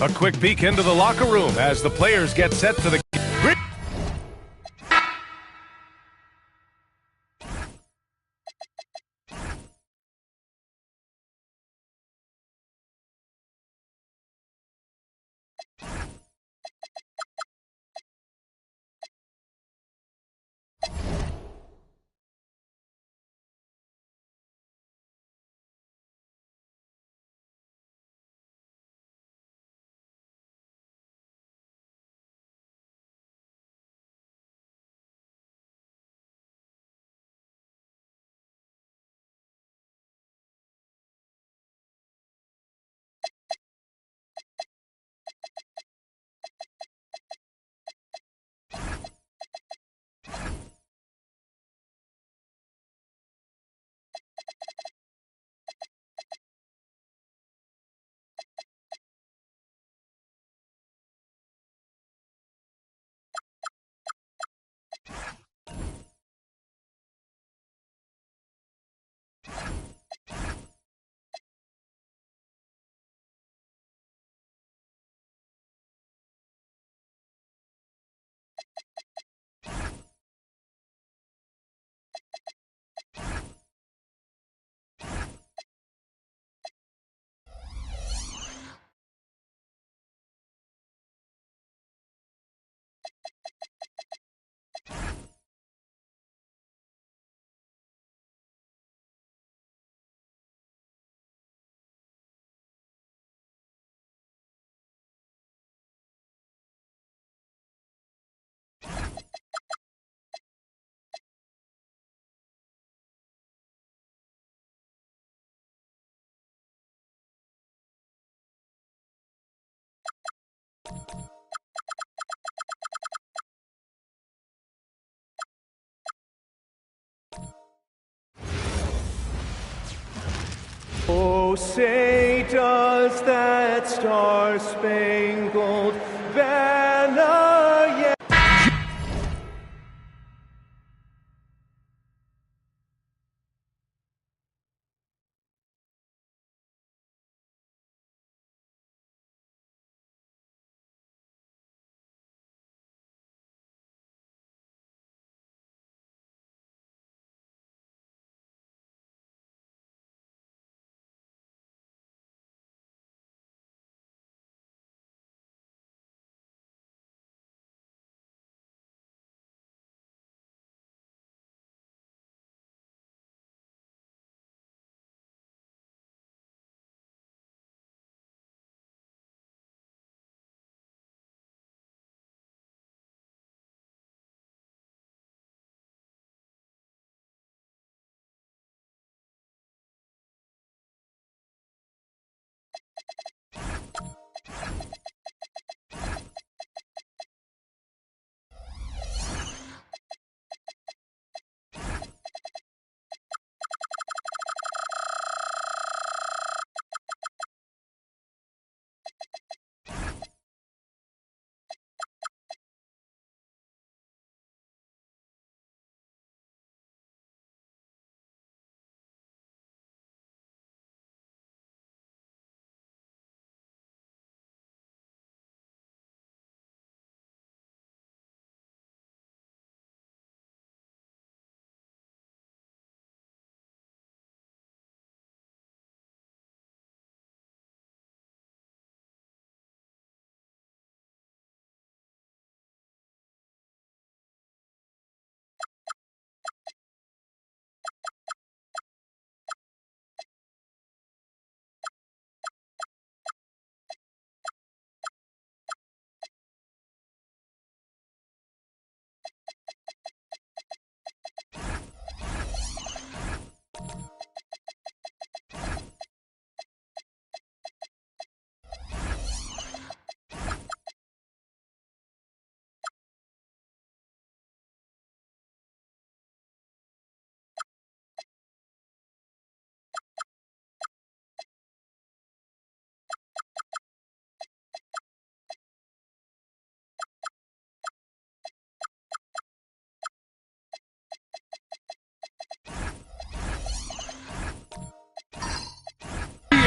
A quick peek into the locker room as the players get set for the... Oh, say does that star-spangled banner yet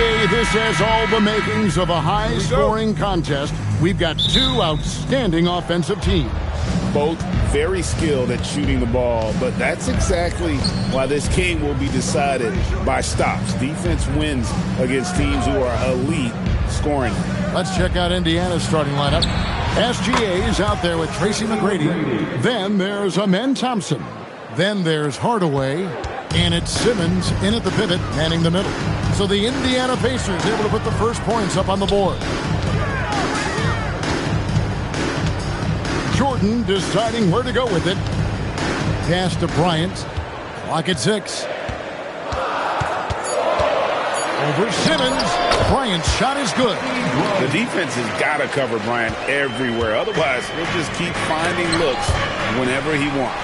SGA, this has all the makings of a high-scoring contest. We've got two outstanding offensive teams. Both very skilled at shooting the ball, but that's exactly why this game will be decided by stops. Defense wins against teams who are elite scoring. Let's check out Indiana's starting lineup. SGA is out there with Tracy McGrady. Then there's Amen Thompson. Then there's Hardaway. And it's Simmons in at the pivot, manning the middle. So the Indiana Pacers able to put the first points up on the board. Jordan deciding where to go with it. Pass to Bryant. Clock at 6. Over Simmons. Bryant's shot is good. The defense has got to cover Bryant everywhere. Otherwise, he'll just keep finding looks whenever he wants.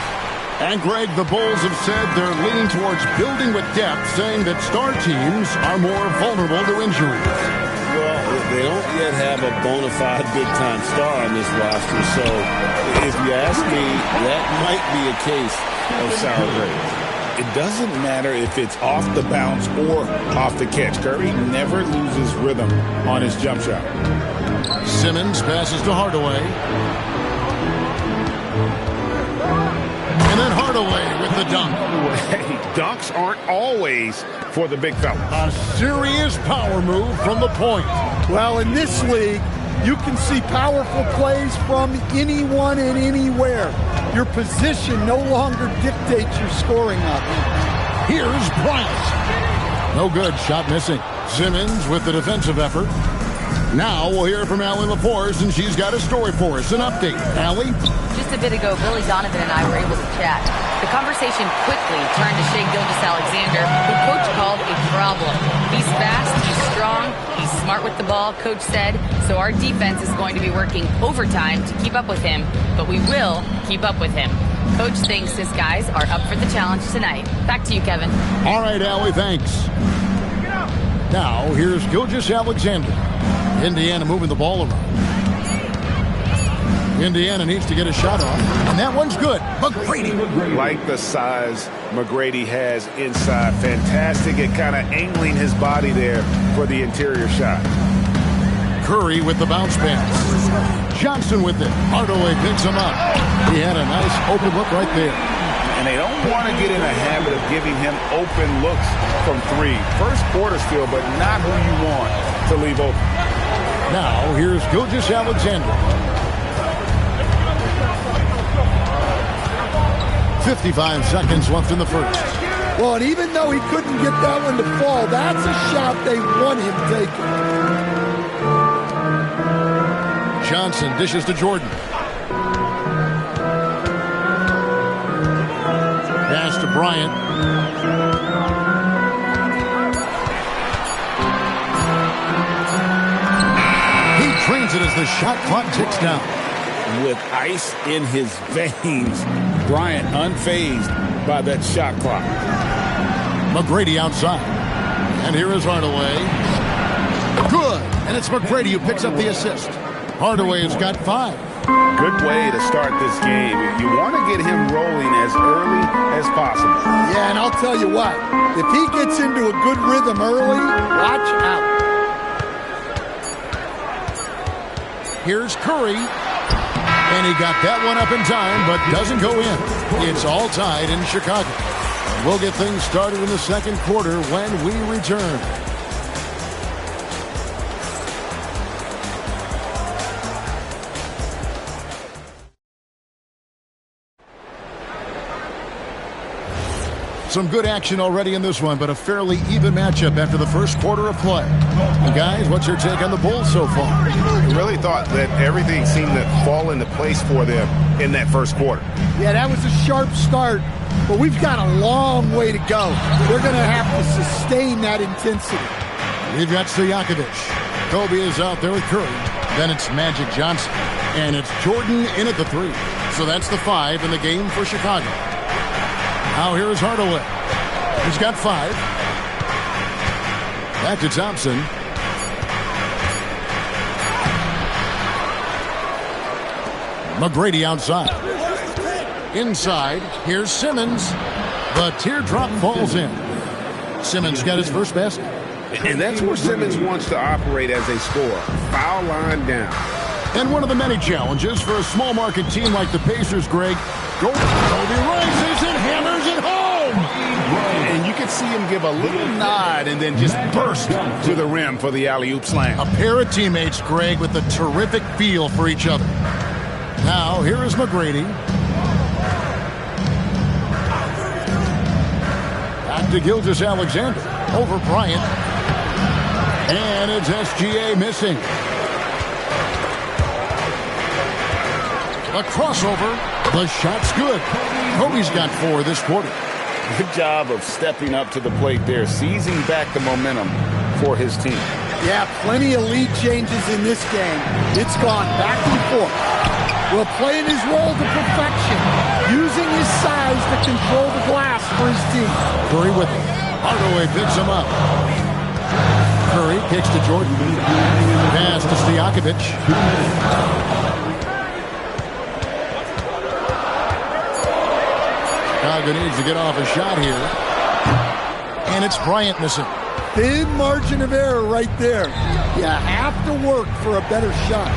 And, Greg, the Bulls have said they're leaning towards building with depth, saying that star teams are more vulnerable to injuries. Well, they don't yet have a bona fide big-time star on this roster, so if you ask me, that might be a case of sour grapes. It doesn't matter if it's off the bounce or off the catch. Curry never loses rhythm on his jump shot. Simmons passes to Hardaway. And then Hardaway with the dunk. Hey, dunks aren't always for the big fella. A serious power move from the point. Well, in this league, you can see powerful plays from anyone and anywhere. Your position no longer dictates your scoring option. Here's Bryant. No good. Shot missing. Simmons with the defensive effort. Now we'll hear from Allie LaForce, and she's got a story for us. An update. Allie? Just a bit ago, Billy Donovan and I were able to chat. The conversation quickly turned to Shai Gilgeous-Alexander, who Coach called a problem. He's fast, he's strong, he's smart with the ball, Coach said, so our defense is going to be working overtime to keep up with him, but we will keep up with him. Coach thinks his guys are up for the challenge tonight. Back to you, Kevin. All right, Allie, thanks. Now, here's Gilgeous-Alexander. Indiana moving the ball around. Indiana needs to get a shot off, and that one's good. McGrady. Like the size McGrady has inside. Fantastic at kind of angling his body there for the interior shot. Curry with the bounce pass. Johnson with it. Hardaway picks him up. He had a nice open look right there. And they don't want to get in a habit of giving him open looks from three. First quarter still, but not who you want to leave open. Now, here's Gilgeous-Alexander. 55 seconds left in the first. Well, and even though he couldn't get that one to fall, that's a shot they want him taking. Johnson dishes to Jordan. Pass to Bryant. He trains it as the shot clock ticks down. With ice in his veins, Bryant unfazed by that shot clock. McGrady outside. And here is Hardaway. Good. And it's McGrady who picks up the assist. Hardaway has got 5. Good way to start this game. You want to get him rolling as early as possible. Yeah, and I'll tell you what. If he gets into a good rhythm early, watch out. Here's Curry. And he got that one up in time, but doesn't go in. It's all tied in Chicago. We'll get things started in the second quarter when we return. Some good action already in this one, but a fairly even matchup after the first quarter of play. And guys, what's your take on the Bulls so far? I really thought that everything seemed to fall into place for them in that first quarter. Yeah, that was a sharp start, but we've got a long way to go. They're going to have to sustain that intensity. We've got Stojakovic. Kobe is out there with Curry. Then it's Magic Johnson. And it's Jordan in at the 3. So that's the 5 in the game for Chicago. Now here is Hardaway. He's got 5. Back to Thompson. McGrady outside. Inside, here's Simmons. The teardrop falls in. Simmons got his first basket. And that's where Simmons wants to operate as a scorer. Foul line down. And one of the many challenges for a small market team like the Pacers, Greg, Kobe rises and hammers it home. And you can see him give a little nod and then just burst to the rim for the alley-oop slam. A pair of teammates, Greg, with a terrific feel for each other. Now, here is McGrady. Back to Gilgeous-Alexander. Over Bryant. And it's SGA missing. A crossover. The shot's good. Kobe's got 4 this quarter. Good job of stepping up to the plate there, seizing back the momentum for his team. Yeah, plenty of lead changes in this game. It's gone back and forth. Will playing his role to perfection, using his size to control the glass for his team. Curry with him. Hardaway picks him up. Curry kicks to Jordan. Pass to Stojakovic. Chicago needs to get off a shot here. And it's Bryant missing. Thin margin of error right there. You have to work for a better shot.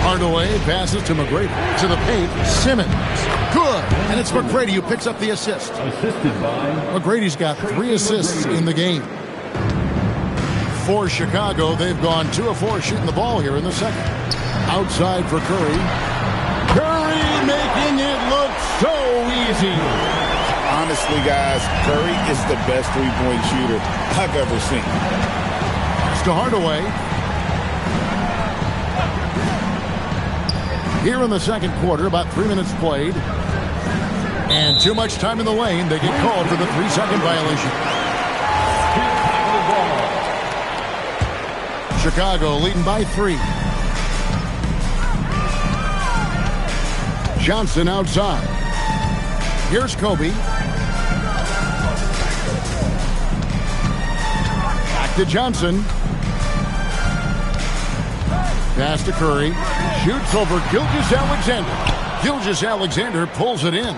Hardaway passes to McGrady. To the paint, Simmons. Good. And it's McGrady who picks up the assist. McGrady's got 3 assists in the game. For Chicago, they've gone 2 of 4 shooting the ball here in the second. Outside for Curry. Curry making it look so easy. Honestly, guys, Curry is the best three-point shooter I've ever seen. It's to Hardaway. Here in the second quarter, about 3 minutes played. And too much time in the lane. They get called for the 3-second violation. Chicago leading by 3. Johnson outside. Here's Kobe. Back to Johnson. Pass to Curry. Shoots over Gilgeous-Alexander. Gilgeous-Alexander pulls it in.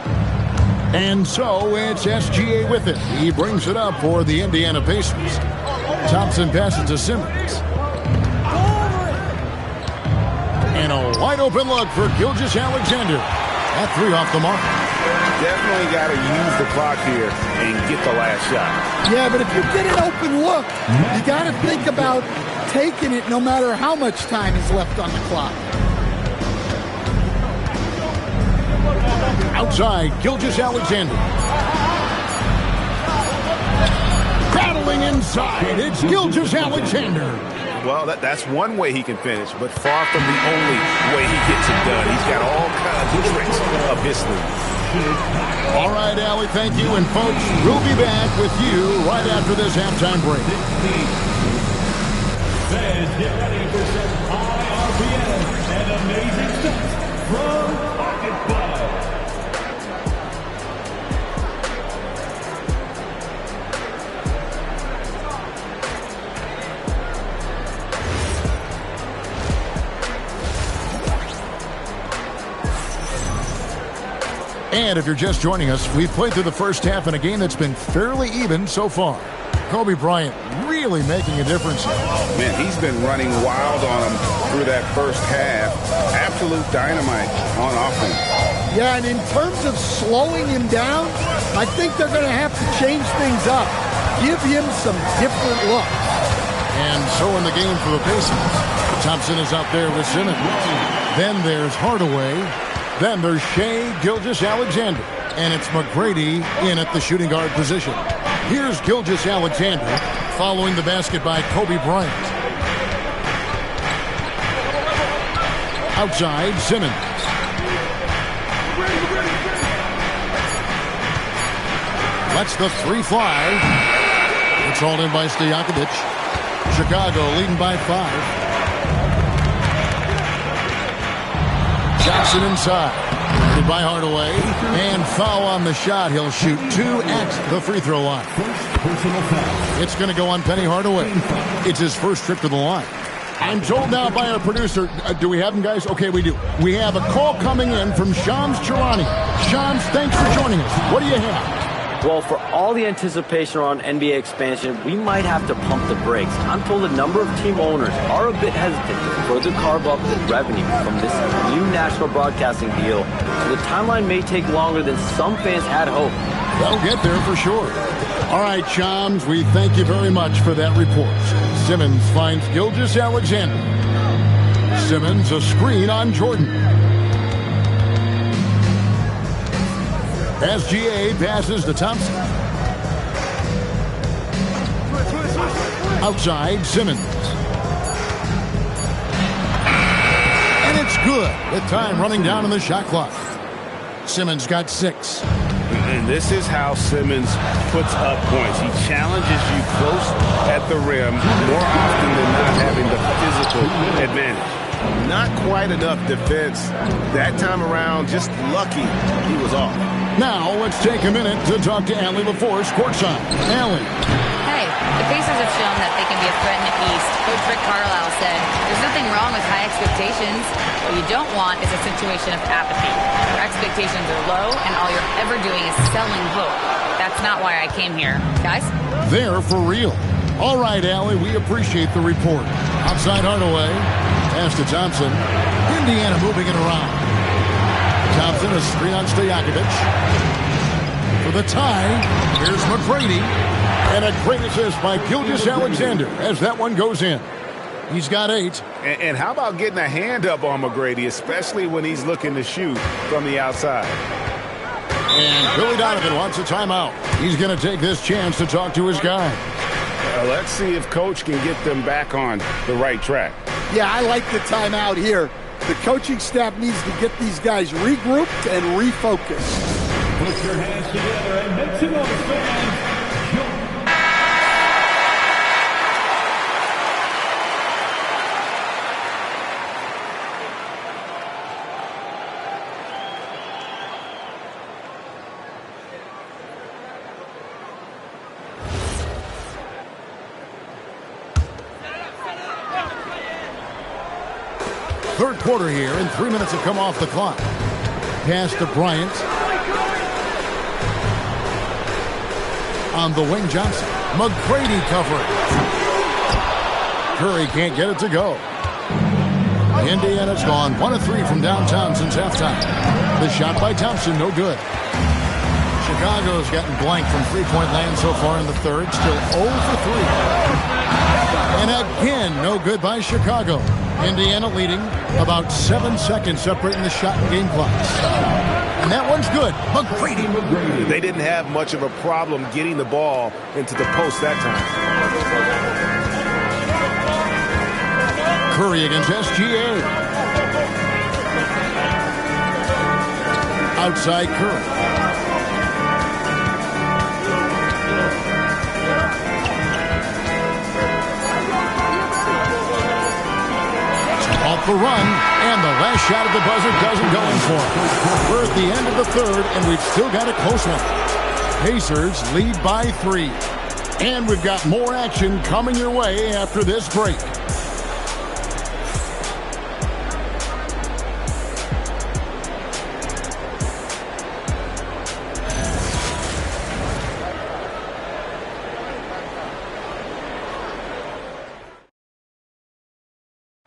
And so it's SGA with it. He brings it up for the Indiana Pacers. Thompson passes to Simmons. And a wide open look for Gilgeous-Alexander. That 3 off the mark. Definitely got to use the clock here and get the last shot. Yeah, but if you get an open look, you got to think about taking it no matter how much time is left on the clock. Outside, Gilgeous-Alexander. Battling inside, it's Gilgeous-Alexander. Well, that's one way he can finish, but far from the only way he gets it done. He's got all kinds of tricks up his sleeve. All right, Allie, thank you. And, folks, we'll be back with you right after this halftime break. Fans, get ready for some high RPM and amazing stunts from Pocket Bud. And if you're just joining us, we've played through the first half in a game that's been fairly even so far. Kobe Bryant really making a difference here. Man, he's been running wild on him through that first half. Absolute dynamite on offense. Yeah, and in terms of slowing him down, I think they're going to have to change things up. Give him some different looks. And so in the game for the Pacers, Thompson is out there with Simmons. Then there's Hardaway. Then there's Shai Gilgeous-Alexander. And it's McGrady in at the shooting guard position. Here's Gilgeous-Alexander following the basket by Kobe Bryant. Outside, Simmons. Lets the 3 fly. It's hauled in by Stojakovic. Chicago leading by 5. Johnson inside. By Hardaway, and foul on the shot. He'll shoot 2 at the free throw line. It's going to go on Penny Hardaway. It's his first trip to the line. I'm told now by our producer, do we have him, guys? Okay, we do. We have a call coming in from Shams Charania. Shams, thanks for joining us. What do you have? Well, for all the anticipation around NBA expansion, we might have to pump the brakes. I'm told a number of team owners are a bit hesitant to further carve up the revenue from this new national broadcasting deal, so the timeline may take longer than some fans had hoped. They'll get there for sure. All right, Chums, we thank you very much for that report. Simmons finds Gilgeous-Alexander. Simmons, a screen on Jordan. SGA passes to Thompson. Outside, Simmons. And it's good with time running down on the shot clock. Simmons got 6. And this is how Simmons puts up points. He challenges you close at the rim more often than not, having the physical advantage. Not quite enough defense that time around. Just lucky he was off. Now let's take a minute to talk to Allie LaForce courtside. Allie. Hey, the Pacers have shown that they can be a threat in the East. Coach Rick Carlisle said, there's nothing wrong with high expectations. What you don't want is a situation of apathy. Your expectations are low, and all you're ever doing is selling hope. That's not why I came here. Guys? They're for real. All right, Allie, we appreciate the report. Outside Hardaway. Pass to Thompson. Indiana moving it around. Thompson, a screen on Stojakovic. For the tie, here's McGrady. And a great assist by Gilgeous-Alexander as that one goes in. He's got 8. And how about getting a hand up on McGrady, especially when he's looking to shoot from the outside? And Billy Donovan wants a timeout. He's going to take this chance to talk to his guy. Let's see if Coach can get them back on the right track. Yeah, I like the timeout here. The coaching staff needs to get these guys regrouped and refocused. Put your hands together and make some noise, fans. Third quarter here, and 3 minutes have come off the clock. Pass to Bryant. On the wing, Johnson. McGrady covering. Curry can't get it to go. Indiana's gone 1 of 3 from downtown since halftime. The shot by Thompson, no good. Chicago's gotten blank from three-point land so far in the third. Still 0 for 3. And again, no good by Chicago. Indiana leading, about 7 seconds separating the shot and game clocks. And that one's good. McGrady. They didn't have much of a problem getting the ball into the post that time. Curry against SGA. Outside Curry. Off the run, and the last shot at the buzzer doesn't go in for him. We're at the end of the third, and we've still got a close one. Pacers lead by 3. And we've got more action coming your way after this break.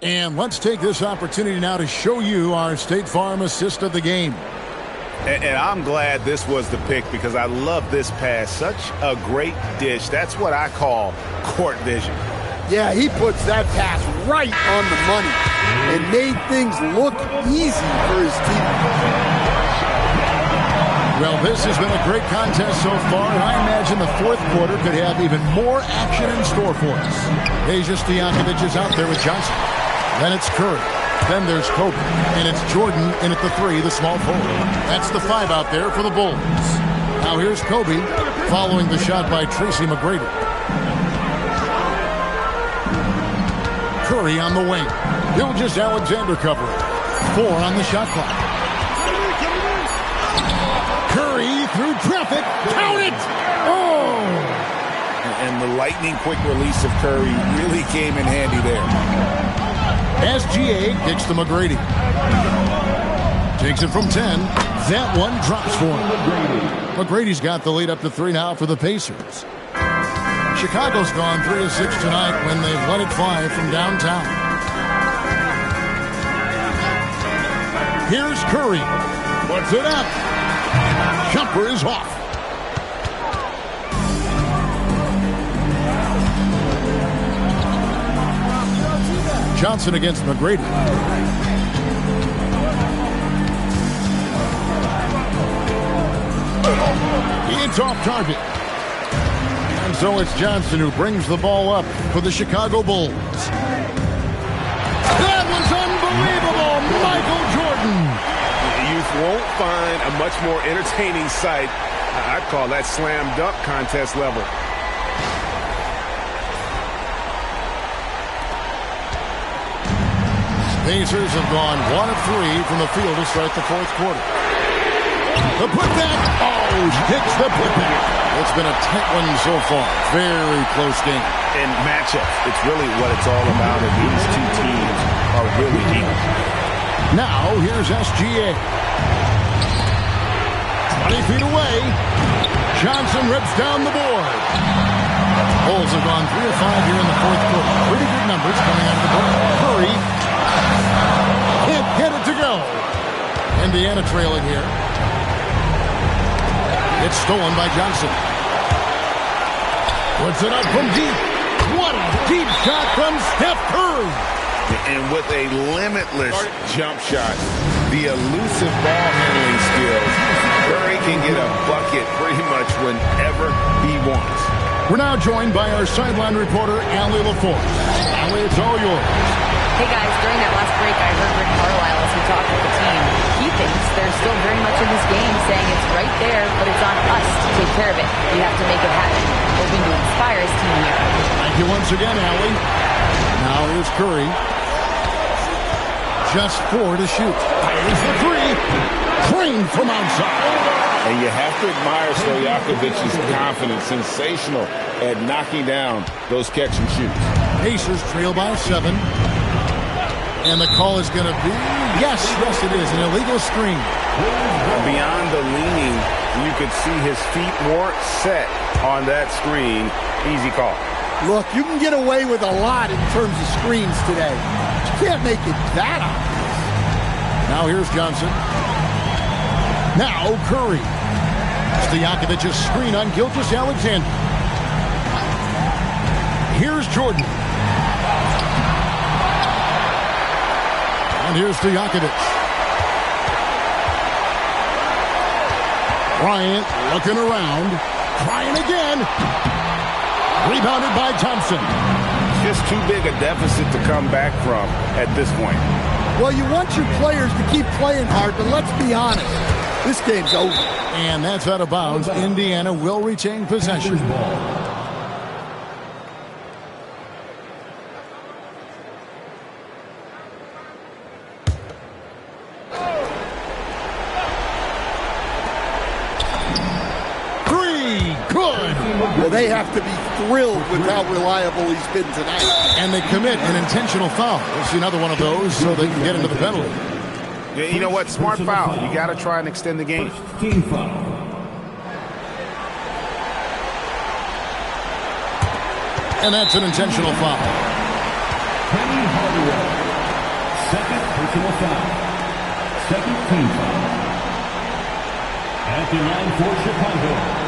And let's take this opportunity now to show you our State Farm assist of the game. And I'm glad this was the pick because I love this pass. Such a great dish. That's what I call court vision. Yeah, he puts that pass right on the money and made things look easy for his team. Well, this has been a great contest so far, and I imagine the fourth quarter could have even more action in store for us. Deja Stojakovic is out there with Johnson. Then it's Curry. Then there's Kobe. And it's Jordan in at the 3, the small forward. That's the 5 out there for the Bulls. Now here's Kobe following the shot by Tracy McGrady. Curry on the wing. Gilgeous-Alexander covering. 4 on the shot clock. Curry through traffic. Count it! Oh! And the lightning quick release of Curry really came in handy there. SGA kicks to McGrady. Takes it from 10. That one drops for him. McGrady's got the lead up to 3 now for the Pacers. Chicago's gone 3 of 6 tonight when they've let it fly from downtown. Here's Curry. Puts it up. Jumper is off. Johnson against McGrady. It's off target. And so it's Johnson who brings the ball up for the Chicago Bulls. That was unbelievable, Michael Jordan. You won't find a much more entertaining sight. I'd call that slam dunk contest level. Pacers have gone 1 of 3 from the field to start the fourth quarter. The putback. Oh, hits the putback. It's been a tight one so far. Very close game. And matchups, it's really what it's all about, and these two teams are really deep. Now, here's SGA. 20 feet away. Johnson rips down the board. Bulls have gone 3 of 5 here in the fourth quarter. Pretty good numbers coming out of the board. Curry. Can't get it to go. Indiana trailing here. It's stolen by Johnson. Puts it up from deep. What a deep shot from Steph Curry. And with a limitless jump shot, the elusive ball handling skills, Curry can get a bucket pretty much whenever he wants. We're now joined by our sideline reporter, Allie LaForce. Allie, it's all yours. Hey guys, during that last break, I heard Rick Carlisle as he talked with the team. He thinks they're still very much in this game, saying it's right there, but it's on us to take care of it. We have to make it happen. Hoping to inspire his team here. Thank you once again, Allie. Now here's Curry. Just 4 to shoot. Fires the 3. Trained from outside. And you have to admire Stojakovic's confidence. Sensational at knocking down those catch and shoots. Pacers trail by 7. And the call is going to be, yes, it is, an illegal screen. Beyond the leaning, you could see his feet weren't set on that screen. Easy call. Look, you can get away with a lot in terms of screens today. You can't make it that obvious. Now here's Johnson. Now Curry. Stojakovic's screen on Gilgeous-Alexander. Here's Jordan. And here's Stojakovic. Bryant looking around. Trying again. Rebounded by Thompson. Just too big a deficit to come back from at this point. Well, you want your players to keep playing hard, but let's be honest. This game's over. And that's out of bounds. Indiana will retain possession. Well, they have to be thrilled with how reliable he's been tonight. And they commit an intentional foul. We'll see another one of those so they can get into the penalty. Yeah, you know what? Smart foul. You got to try and extend the game. Team foul. And that's an intentional foul. Penny Hardaway. Second personal foul. Second team foul. At the line for Chicago,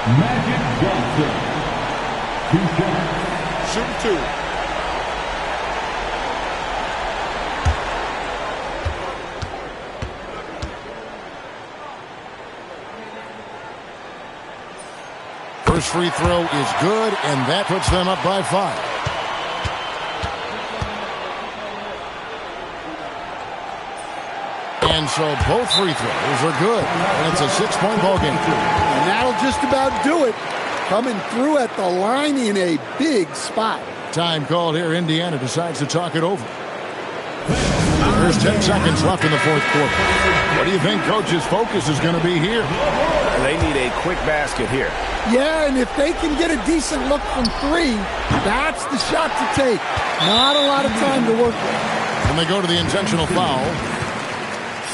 Magic Johnson. 2 shots. Shoot 2. First free throw is good, and that puts them up by 5. And so both free throws are good, and it's a 6-point ball game. And that'll just about do it. Coming through at the line in a big spot. Time called here. Indiana decides to talk it over. There's 10 seconds left in the fourth quarter. What do you think Coach's focus is going to be here? They need a quick basket here. Yeah, and if they can get a decent look from 3, that's the shot to take. Not a lot of time to work with. And they go to the intentional foul.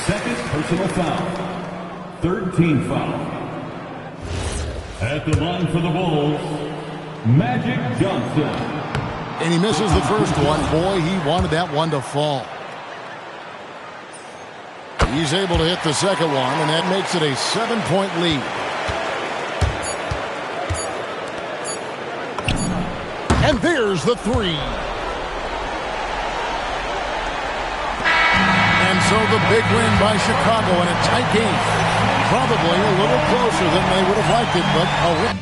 Second personal foul. Third team foul. At the line for the Bulls, Magic Johnson. And he misses the first one. Boy, he wanted that one to fall. He's able to hit the second one, and that makes it a 7-point lead. And there's the three. And so the big win by Chicago in a tight game. Probably a little closer than they would have liked it, but a win.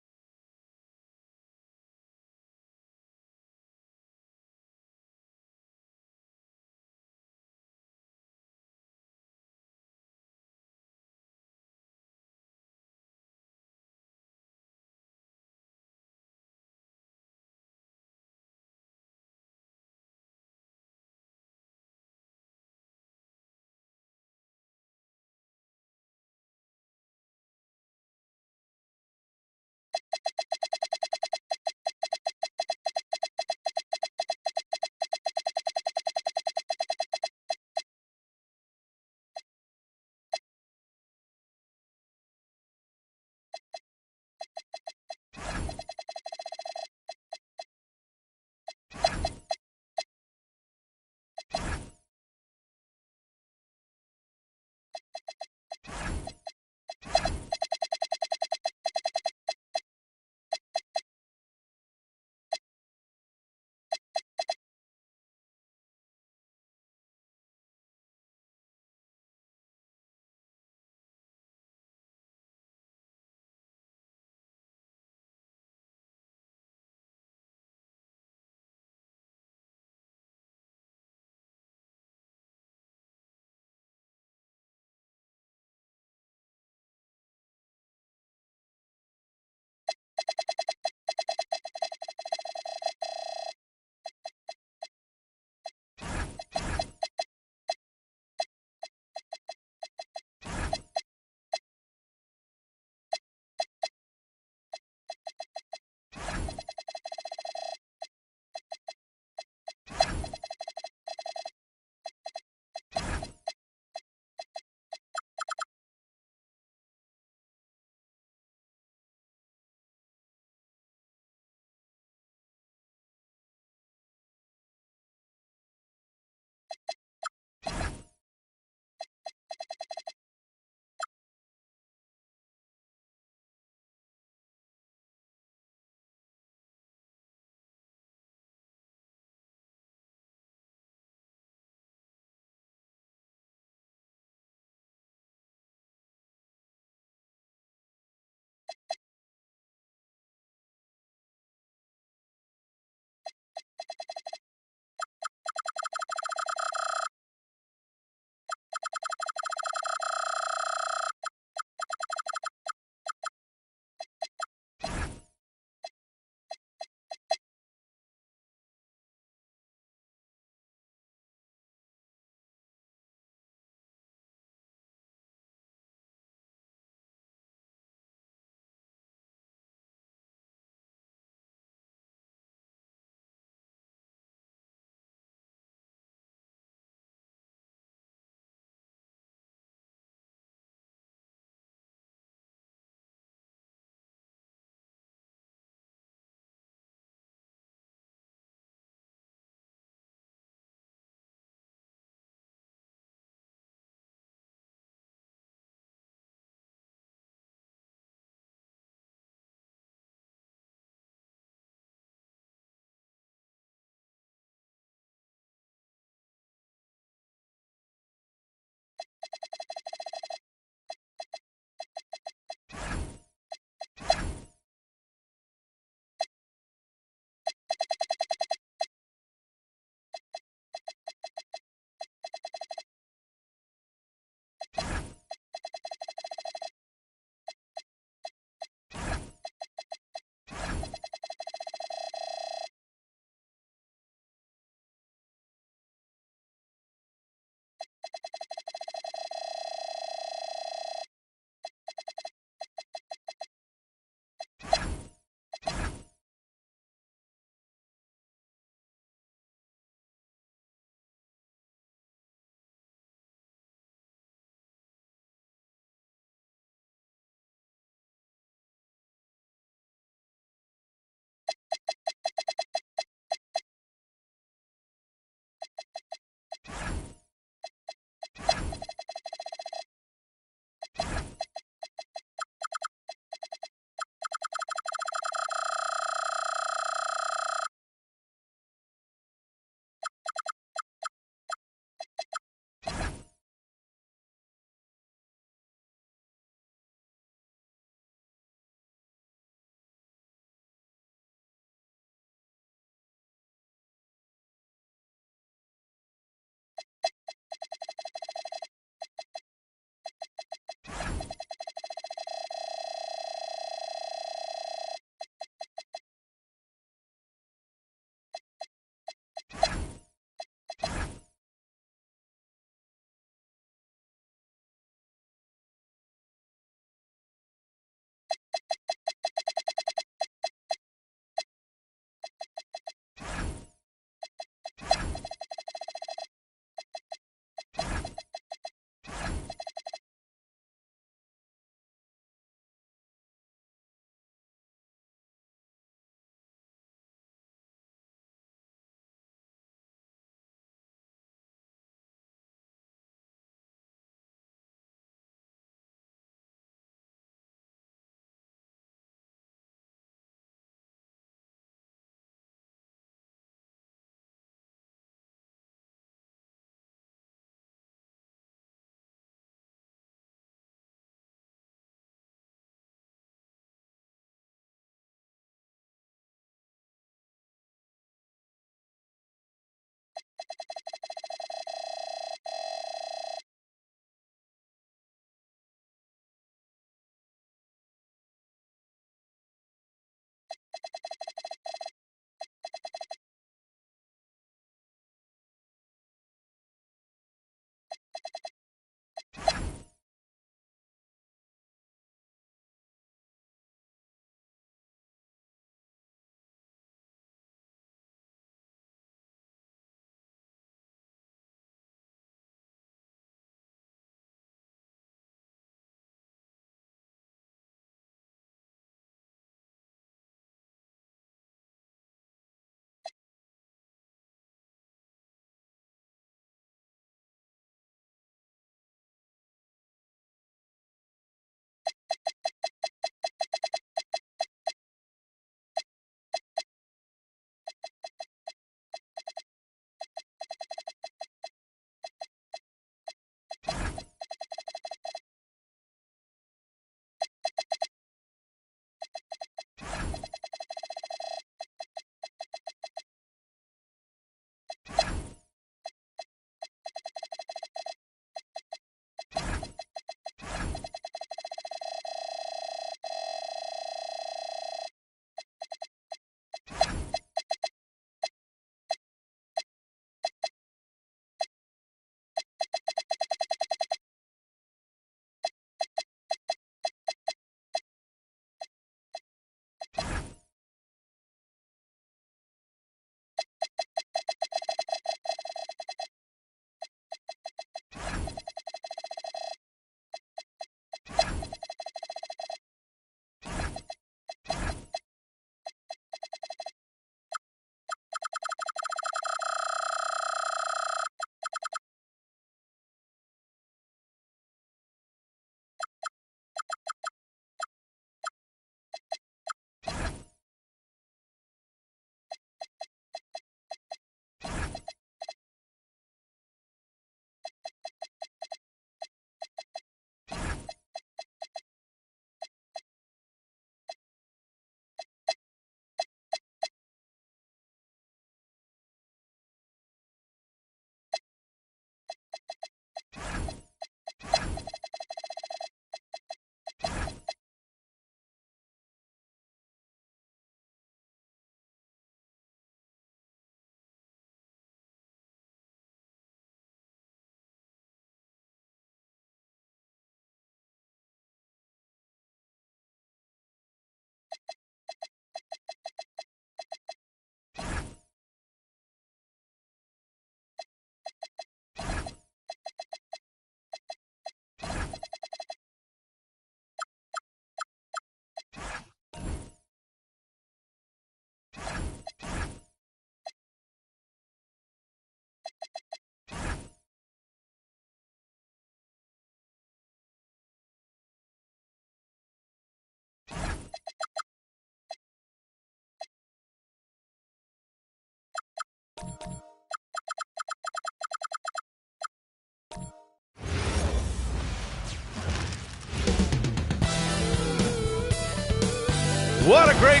What a great...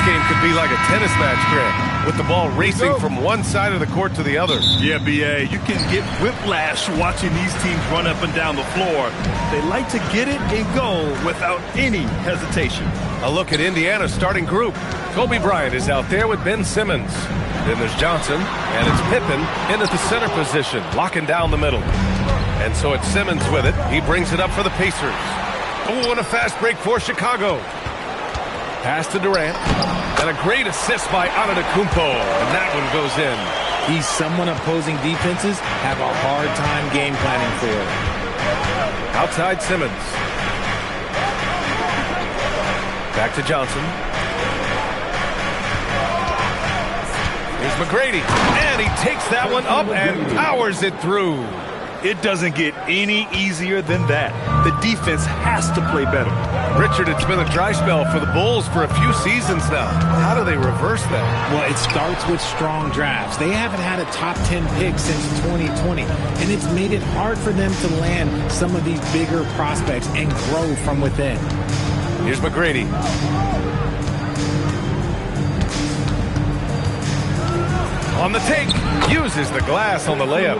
game could be like a tennis match, Grant, with the ball racing from one side of the court to the other. Yeah, B.A., you can get whiplash watching these teams run up and down the floor. They like to get it and go without any hesitation. A look at Indiana's starting group. Kobe Bryant is out there with Ben Simmons. Then there's Johnson, and it's Pippen in at the center position, locking down the middle. And so it's Simmons with it. He brings it up for the Pacers. Oh, and a fast break for Chicago. Pass to Durant. And a great assist by Antetokounmpo. And that one goes in. He's someone opposing defenses have a hard time game planning for. Outside Simmons. Back to Johnson. Here's McGrady. And he takes that one up and powers it through. It doesn't get any easier than that. The defense has to play better. Richard, it's been a dry spell for the Bulls for a few seasons now. How do they reverse that? Well, it starts with strong drafts. They haven't had a top 10 pick since 2020, and it's made it hard for them to land some of these bigger prospects and grow from within. Here's McGrady. On the take, uses the glass on the layup.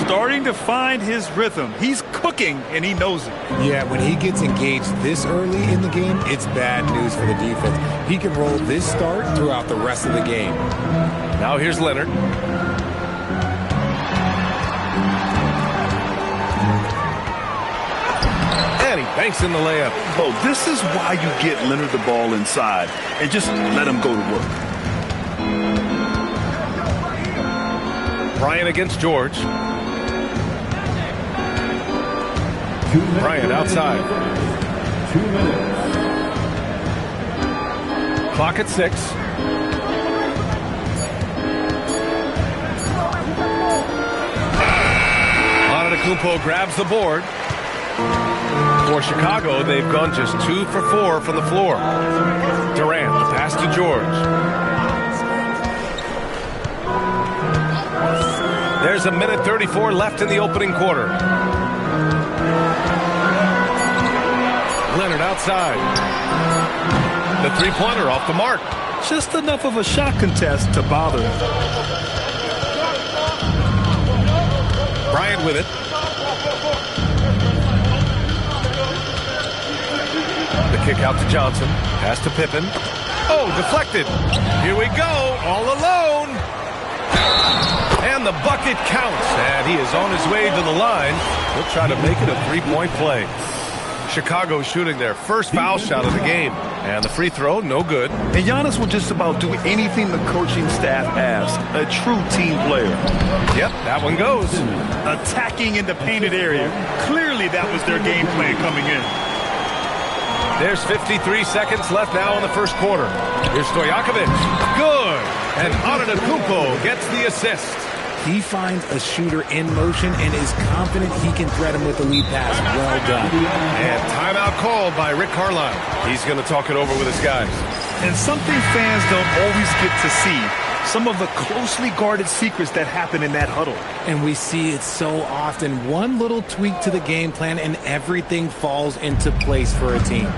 Starting to find his rhythm. He's cooking, and he knows it. Yeah, when he gets engaged this early in the game, it's bad news for the defense. He can roll this start throughout the rest of the game. Now here's Leonard. And he banks in the layup. Oh, this is why you get Leonard the ball inside and just let him go to work. Bryant against George. Bryant outside. 2 minutes. Clock at 6. Antetokounmpo grabs the board. For Chicago, they've gone just 2 for 4 from the floor. Durant, the pass to George. There's 1:34 left in the opening quarter. Leonard outside. The three-pointer off the mark. Just enough of a shot contest to bother him. Bryant with it. The kick out to Johnson. Pass to Pippen. Oh, deflected. Here we go. All alone. And the bucket counts. And he is on his way to the line. He'll try to make it a three-point play. Chicago shooting their first foul shot of the game. And the free throw, no good. And Giannis will just about do anything the coaching staff asks. A true team player. Yep, that one goes. Attacking in the painted area. Clearly that was their game plan coming in. There's 53 seconds left now in the first quarter. Here's Stojakovic. Good. And Antetokounmpo gets the assist. He finds a shooter in motion and is confident he can threat him with the lead pass. Well done. And timeout called by Rick Carlisle. He's going to talk it over with his guys. And something fans don't always get to see. Some of the closely guarded secrets that happen in that huddle. And we see it so often. One little tweak to the game plan and everything falls into place for a team.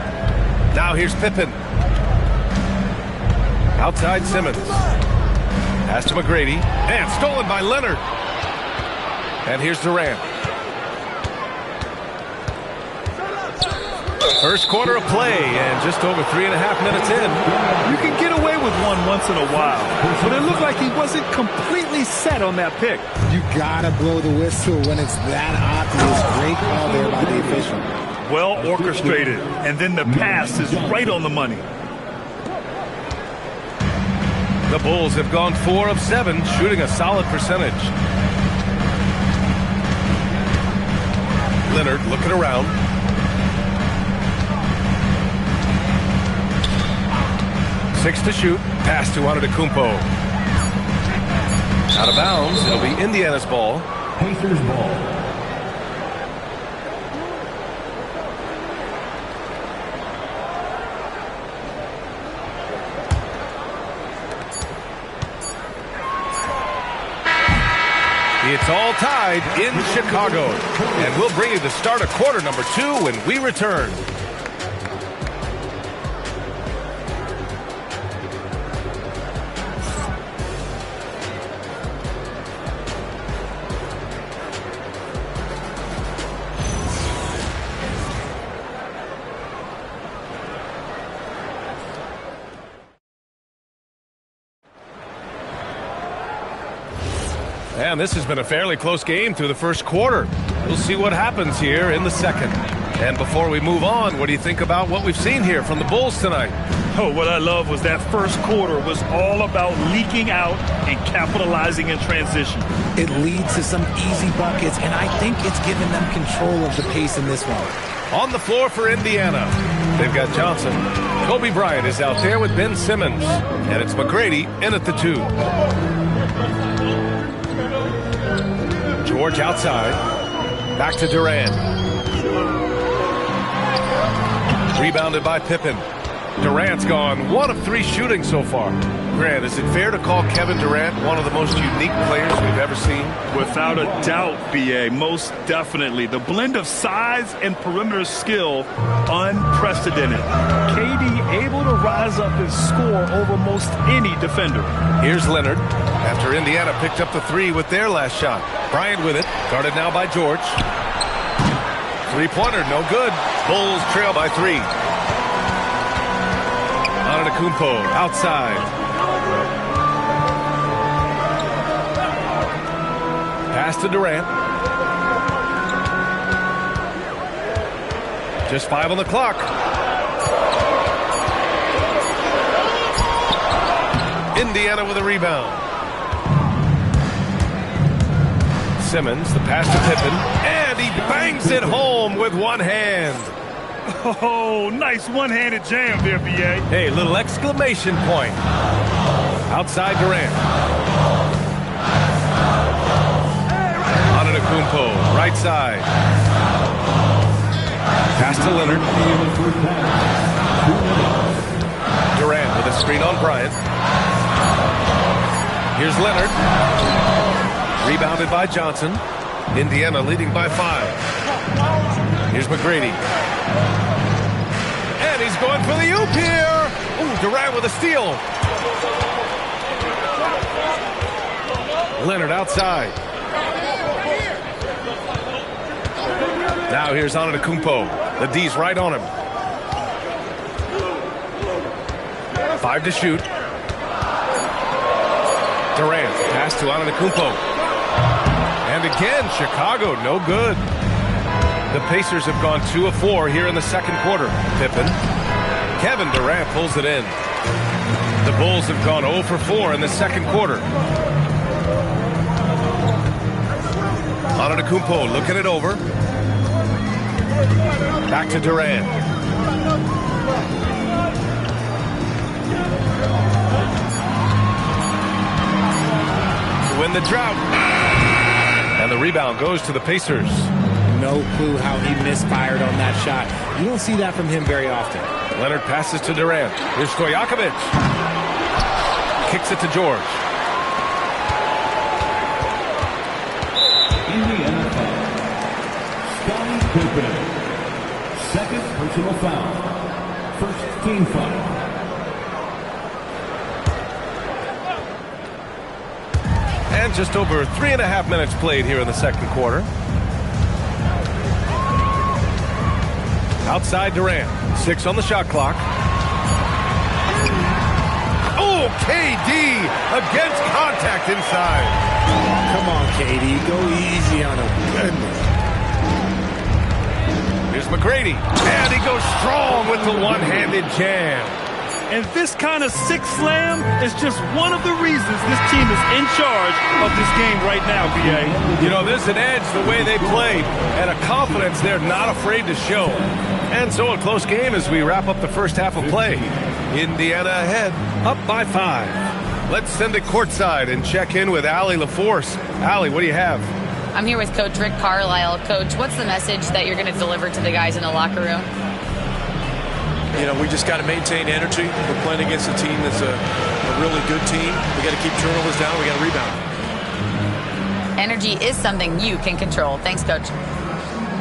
Now here's Pippen. Outside Simmons. Pass to McGrady. And stolen by Leonard. And here's Durant. First quarter of play and just over 3.5 minutes in. You can get away with one once in a while, but it looked like he wasn't completely set on that pick. You gotta blow the whistle when it's that obvious. Great call there by the official. Well orchestrated, and then the pass is right on the money. The Bulls have gone 4 of 7, shooting a solid percentage. Leonard looking around. Six to shoot. Pass to Antetokounmpo. Out of bounds. It'll be Indiana's ball. Pacers ball. It's all tied in Chicago. And we'll bring you the start of quarter number 2 when we return. And this has been a fairly close game through the first quarter. We'll see what happens here in the second. And before we move on, what do you think about what we've seen here from the Bulls tonight? Oh, what I love was that first quarter was all about leaking out and capitalizing in transition. It leads to some easy buckets, and I think it's given them control of the pace in this one. On the floor for Indiana, they've got Johnson. Kobe Bryant is out there with Ben Simmons. And it's McGrady in at the 2. George outside. Back to Durant. Rebounded by Pippen. Durant's gone 1 of 3 shooting so far. Grant, is it fair to call Kevin Durant one of the most unique players we've ever seen? Without a doubt, B.A., most definitely. The blend of size and perimeter skill, unprecedented. KD able to rise up and score over most any defender. Here's Leonard. After Indiana picked up the 3 with their last shot. Bryant with it. Guarded now by George. Three-pointer, no good. Bulls trail by 3. Antetokounmpo outside. Pass to Durant. Just 5 on the clock. Indiana with a rebound. Simmons, the pass to Pippen, and he bangs it home with one hand. Oh, nice one-handed jam there, B.A. Hey, little exclamation point. Outside Durant. Antetokounmpo, right side. Pass to Leonard. Durant with a screen on Bryant. Here's Leonard. Rebounded by Johnson. Indiana leading by 5. Here's McGrady. And he's going for the oop here. Ooh, Durant with a steal. Leonard outside. Now here's Antetokounmpo. The D's right on him. 5 to shoot. Durant, pass to Antetokounmpo. And again, Chicago, no good. The Pacers have gone 2 of 4 here in the second quarter. Pippen. Kevin Durant pulls it in. The Bulls have gone 0 for 4 in the second quarter. Antetokounmpo looking it over. Back to Durant. To win the drought. And the rebound goes to the Pacers. No clue how he misfired on that shot. You don't see that from him very often. Leonard passes to Durant. Here's Stojakovic. Kicks it to George. Indiana foul. Scottie Pippen. Second personal foul. First team foul. And just over 3.5 minutes played here in the second quarter. Outside Durant. 6 on the shot clock. Oh, KD against contact inside. Come on, KD. Go easy on him. Goodness. Here's McGrady. And he goes strong with the one-handed jam. And this kind of sick slam is just one of the reasons this team is in charge of this game right now, B.A. You know, there's an edge the way they play and a confidence they're not afraid to show. And so a close game as we wrap up the first half of play. Indiana ahead, up by 5. Let's send it courtside and check in with Allie LaForce. Allie, what do you have? I'm here with Coach Rick Carlisle. Coach, what's the message that you're going to deliver to the guys in the locker room? You know, we just got to maintain energy. We're playing against a team that's a really good team. We got to keep turnovers down. We got to rebound. Energy is something you can control. Thanks, Coach.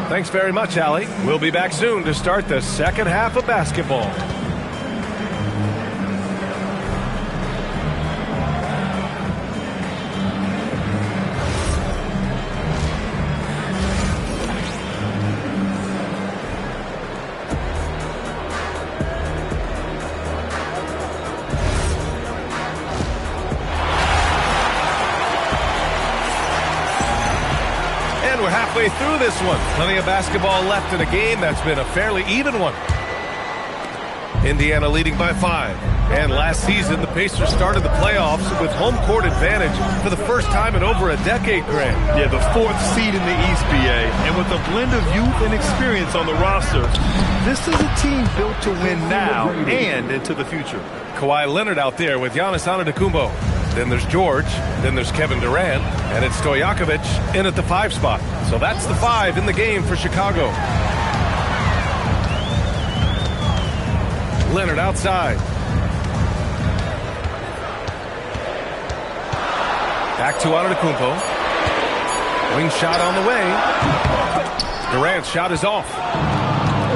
Thanks very much, Allie. We'll be back soon to start the second half of basketball. We're halfway through this one. Plenty of basketball left in a game that's been a fairly even one. Indiana leading by 5. And last season, the Pacers started the playoffs with home court advantage for the first time in over a decade, Grant. Yeah, the 4th seed in the East, B.A. And with a blend of youth and experience on the roster, this is a team built to win now and into the future. Kawhi Leonard out there with Giannis Antetokounmpo. Then there's George. Then there's Kevin Durant. And it's Stojakovic in at the 5 spot. So that's the 5 in the game for Chicago. Leonard outside. Back to Antetokounmpo. Wing shot on the way. Durant's shot is off.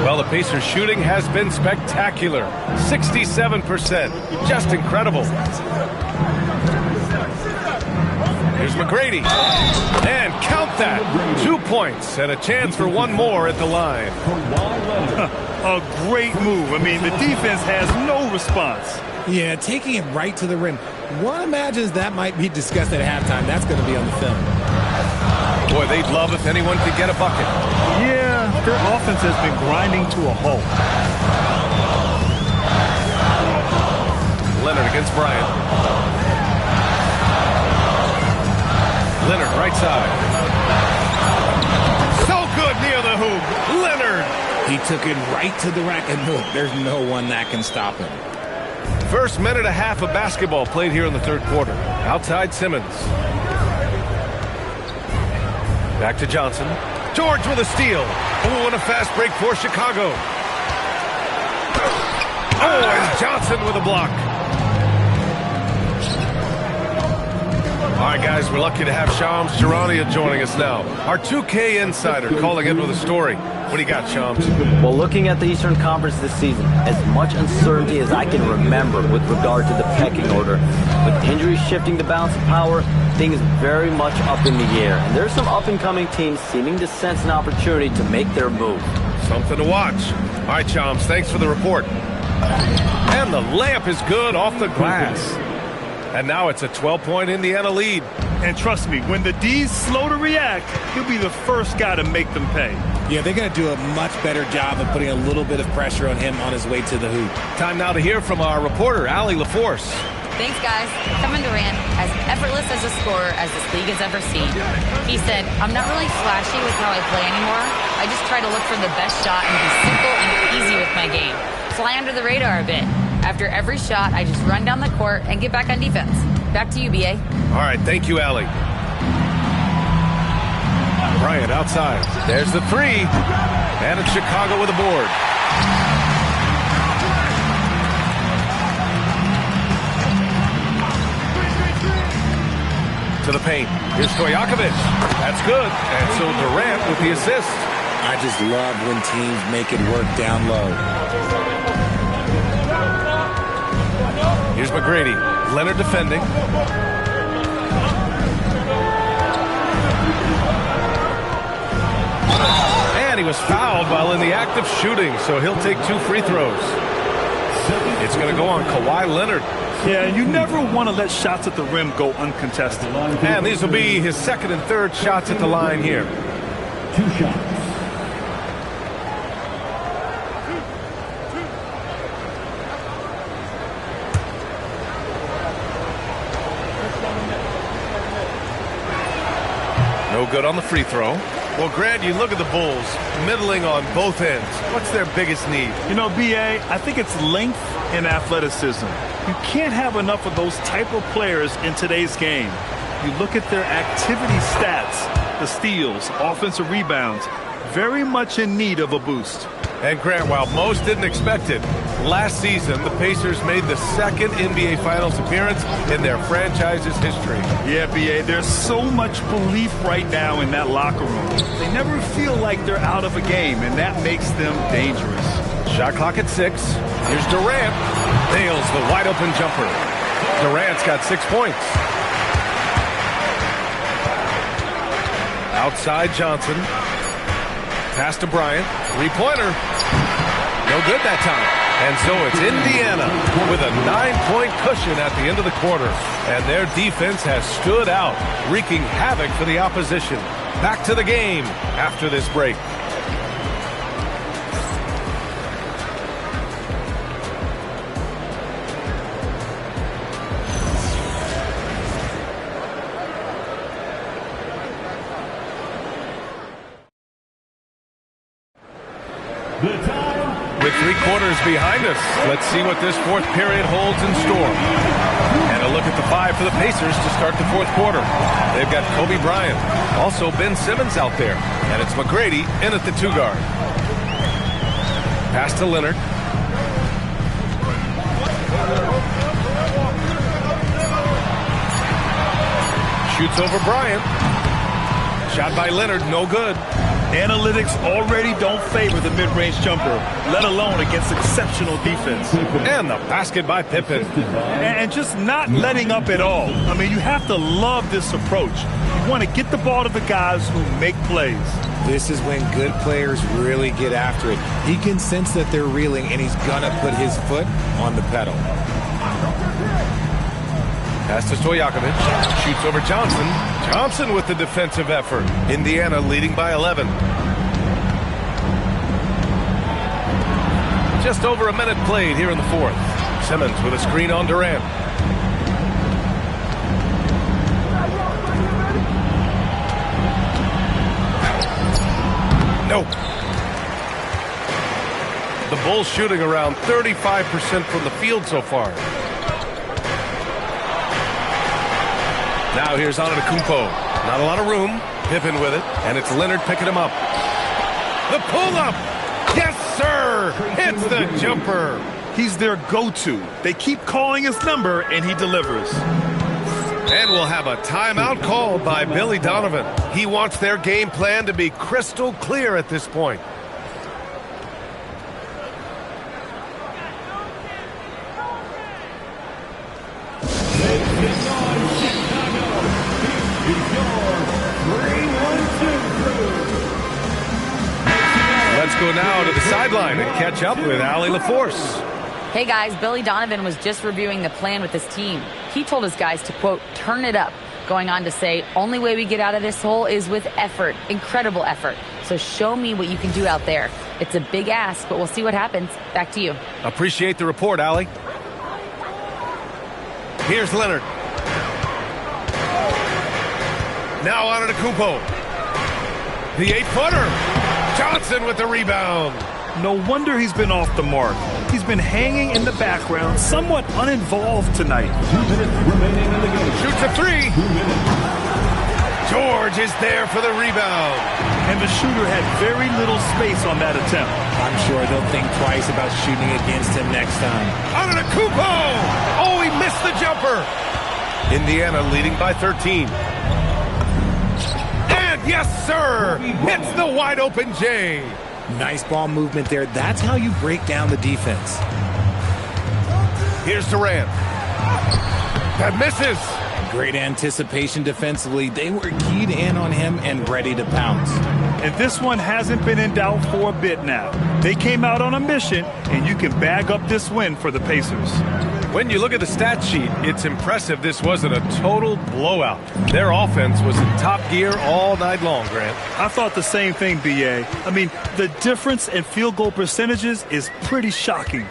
Well, the Pacers' shooting has been spectacular. 67%. Just incredible. Here's McGrady. And count that. 2 points and a chance for one more at the line. A great move. I mean, the defense has no response. Yeah, taking it right to the rim. One imagines that might be discussed at halftime. That's going to be on the film. Boy, they'd love if anyone could get a bucket. Yeah, their offense has been grinding to a halt. Leonard against Bryant. Leonard right side. He took it right to the rack, and look, there's no one that can stop him. First minute and a half of basketball played here in the third quarter. Outside Simmons. Back to Johnson. George with a steal. Oh, and a fast break for Chicago. Oh, and Johnson with a block. All right, guys, we're lucky to have Shams Charania joining us now. Our 2K insider calling in with a story. What do you got, Shams? Well, looking at the Eastern Conference this season, as much uncertainty as I can remember with regard to the pecking order, with injuries shifting the balance of power, things very much up in the air. And there's some up-and-coming teams seeming to sense an opportunity to make their move. Something to watch. All right, Shams, thanks for the report. And the layup is good off the glass. And now it's a 12-point Indiana lead. And trust me, when the D's slow to react, he'll be the first guy to make them pay. Yeah, they're going to do a much better job of putting a little bit of pressure on him on his way to the hoop. Time now to hear from our reporter, Allie LaForce. Thanks, guys. Kevin Durant, as effortless as a scorer as this league has ever seen. He said, I'm not really flashy with how I play anymore. I just try to look for the best shot and be simple and easy with my game. Fly under the radar a bit. After every shot, I just run down the court and get back on defense. Back to you, B.A. All right, thank you, Allie. Bryant outside. There's the three. And it's Chicago with a board. To the paint. Here's Stojakovic. That's good. And so Durant with the assist. I just love when teams make it work down low. Here's McGrady. Leonard defending. And he was fouled while in the act of shooting, so he'll take 2 free throws. It's going to go on Kawhi Leonard. Yeah, you never want to let shots at the rim go uncontested. And these will be his second and third shots at the line here. 2 shots. No good on the free throw. Well, Grant, you look at the Bulls, middling on both ends. What's their biggest need? You know, B.A., I think it's length and athleticism. You can't have enough of those type of players in today's game. You look at their activity stats, the steals, offensive rebounds, very much in need of a boost. And Grant, while most didn't expect it, last season the Pacers made the second NBA Finals appearance in their franchise's history. Yeah, B.A., there's so much belief right now in that locker room. They never feel like they're out of a game, and that makes them dangerous. Shot clock at 6. Here's Durant. Nails the wide-open jumper. Durant's got 6 points. Outside Johnson. Pass to Bryant. Three-pointer. No good that time. And so it's Indiana with a 9-point cushion at the end of the quarter. And their defense has stood out, wreaking havoc for the opposition. Back to the game after this break. With 3 quarters behind us, let's see what this fourth period holds in store. And a look at the 5 for the Pacers to start the fourth quarter. They've got Kobe Bryant, also Ben Simmons out there, and it's McGrady in at the 2 guard. Pass to Leonard. Shoots over Bryant. Shot by Leonard, no good. Analytics already don't favor the mid-range jumper, let alone against exceptional defense. And the basket by Pippen. And just not letting up at all. I mean, you have to love this approach. You want to get the ball to the guys who make plays. This is when good players really get after it. He can sense that they're reeling, and he's going to put his foot on the pedal. Pass to Stojakovic. Shoots over Johnson. Johnson with the defensive effort. Indiana leading by 11. Just over a minute played here in the fourth. Simmons with a screen on Durant. Nope. Bulls shooting around 35% from the field so far. Now here's Antetokounmpo. Not a lot of room. Pippen with it, and it's Leonard picking him up. The pull-up. Yes, sir. Hits the jumper. He's their go-to. They keep calling his number, and he delivers. And we'll have a timeout called by Billy Donovan. He wants their game plan to be crystal clear at this point. Let's go now to the sideline and catch up with Allie LaForce. Hey guys, Billy Donovan was just reviewing the plan with his team. He told his guys to, quote, turn it up, going on to say, only way we get out of this hole is with effort, incredible effort. So show me what you can do out there. It's a big ask, but we'll see what happens. Back to you. Appreciate the report, Allie. Here's Leonard. Now Antetokounmpo. The 8-footer. Johnson with the rebound. No wonder he's been off the mark. He's been hanging in the background, somewhat uninvolved tonight. 2 minutes remaining in the game. Shoots a three. George is there for the rebound. And the shooter had very little space on that attempt. I'm sure they'll think twice about shooting against him next time. Antetokounmpo! Oh, he missed the jumper. Indiana leading by 13. And yes, sir! Hits the wide open J. Nice ball movement there. That's how you break down the defense. Here's Durant. That misses. Great anticipation defensively. They were keyed in on him and ready to pounce. And this one hasn't been in doubt for a bit now. They came out on a mission, and you can bag up this win for the Pacers. When you look at the stat sheet, it's impressive this wasn't a total blowout. Their offense was in top gear all night long, Grant. I thought the same thing, B.A. I mean, the difference in field goal percentages is pretty shocking.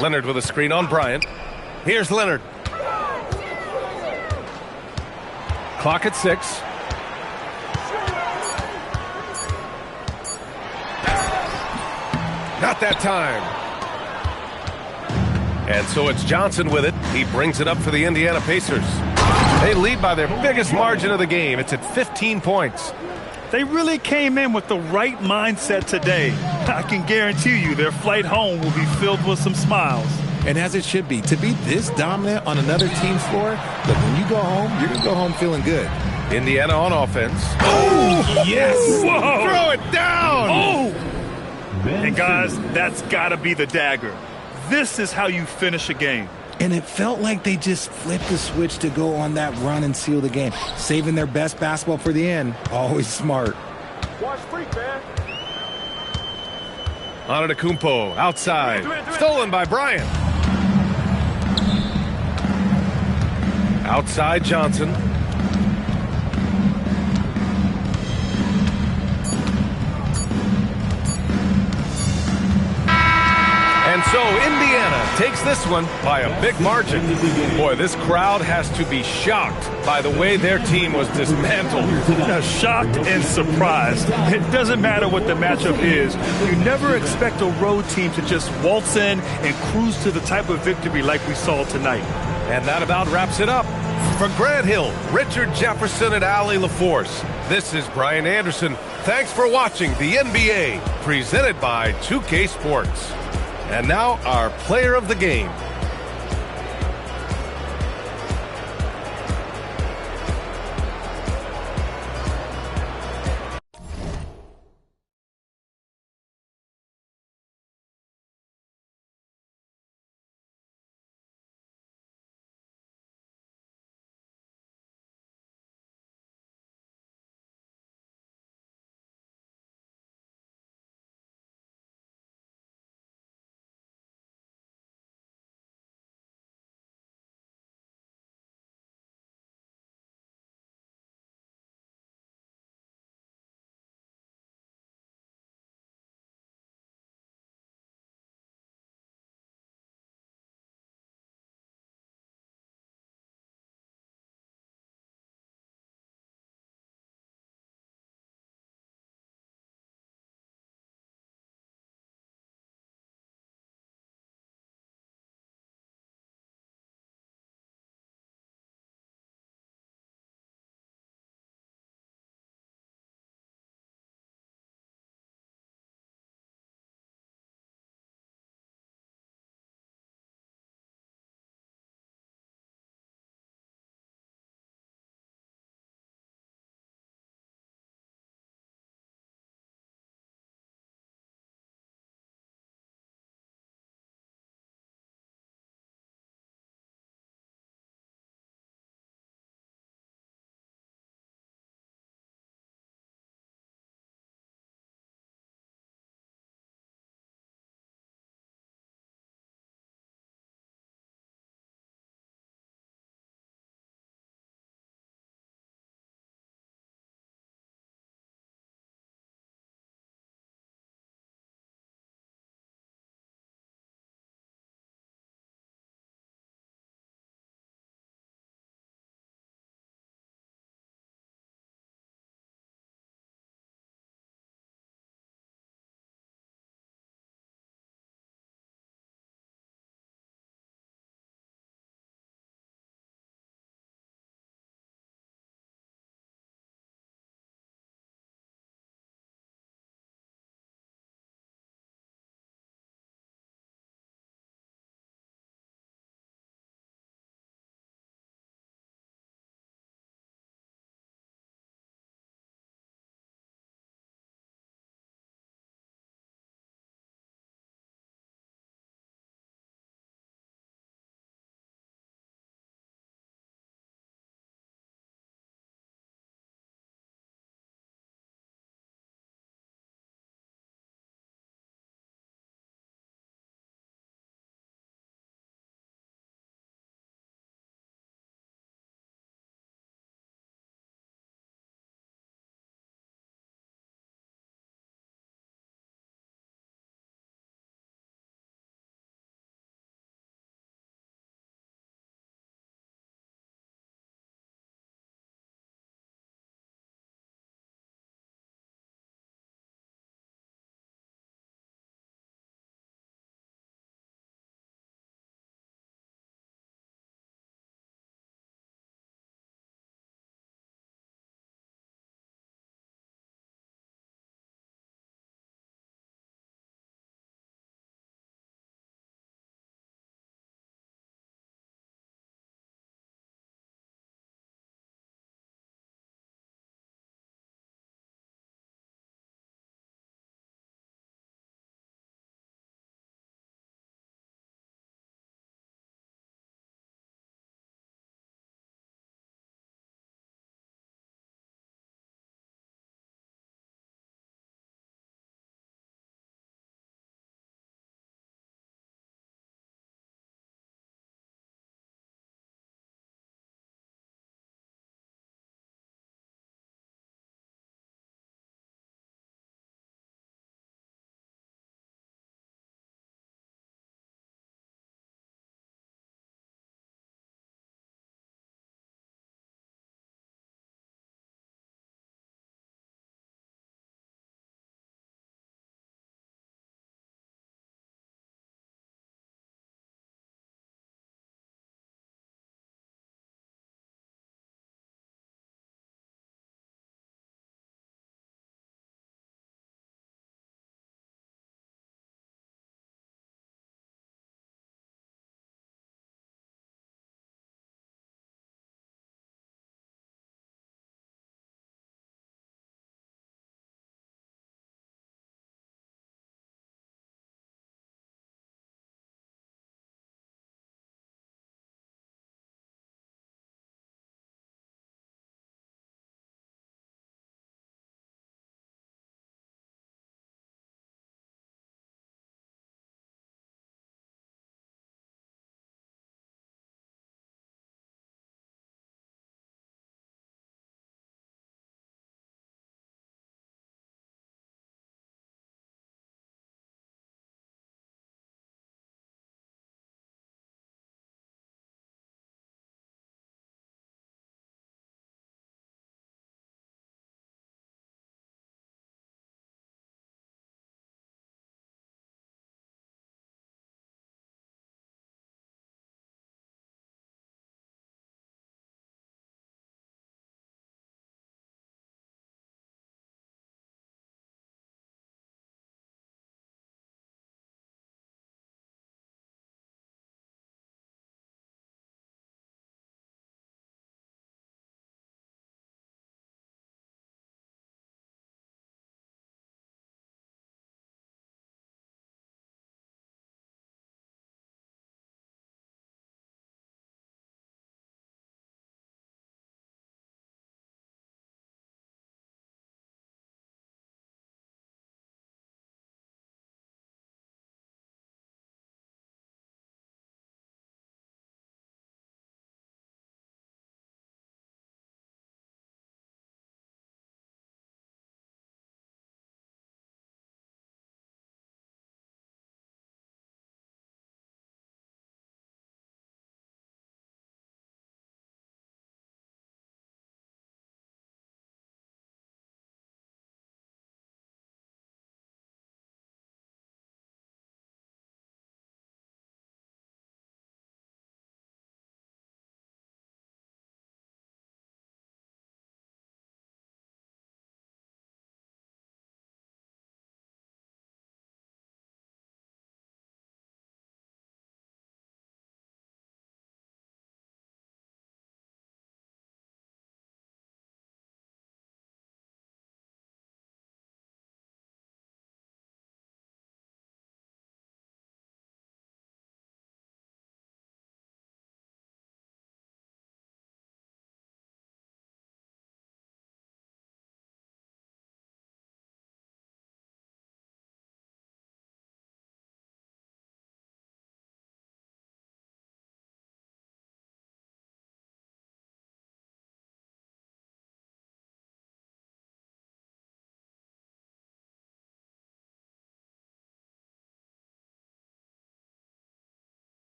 Leonard with a screen on Bryant. Here's Leonard. Clock at 6. Not that time. And so it's Johnson with it. He brings it up for the Indiana Pacers. They lead by their biggest margin of the game. It's at 15 points. They really came in with the right mindset today. I can guarantee you their flight home will be filled with some smiles. And as it should be, to be this dominant on another team's floor, look, when you go home, you're going to go home feeling good. Indiana on offense. Oh, yes! Whoa. Throw it down! Oh! And guys, that's got to be the dagger. This is how you finish a game. And it felt like they just flipped the switch to go on that run and seal the game. Saving their best basketball for the end. Always smart. Watch freak, man. Antetokounmpo outside. Stolen by Bryant. Outside Johnson. And so Indiana takes this one by a big margin. Boy, this crowd has to be shocked by the way their team was dismantled. Shocked and surprised. It doesn't matter what the matchup is. You never expect a road team to just waltz in and cruise to the type of victory like we saw tonight. And that about wraps it up. For Grant Hill, Richard Jefferson, and Allie LaForce, this is Brian Anderson. Thanks for watching the NBA, presented by 2K Sports. And now our player of the game.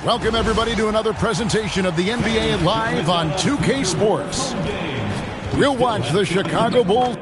Welcome, everybody, to another presentation of the NBA Live on 2K Sports. We'll watch the Chicago Bulls.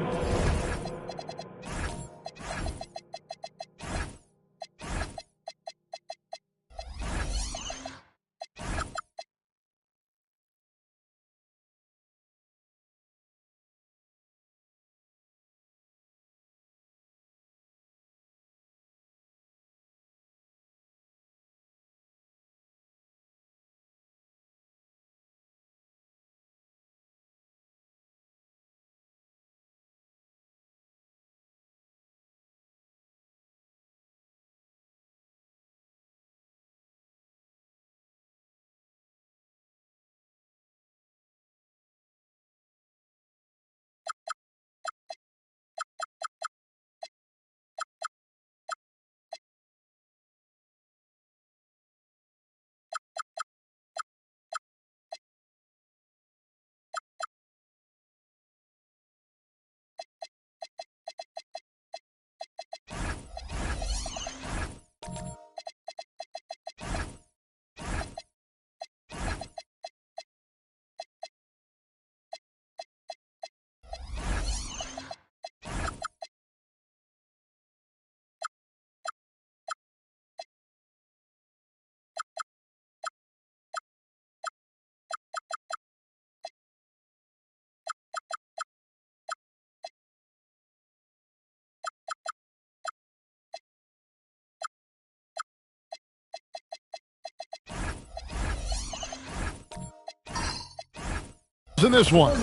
In this one,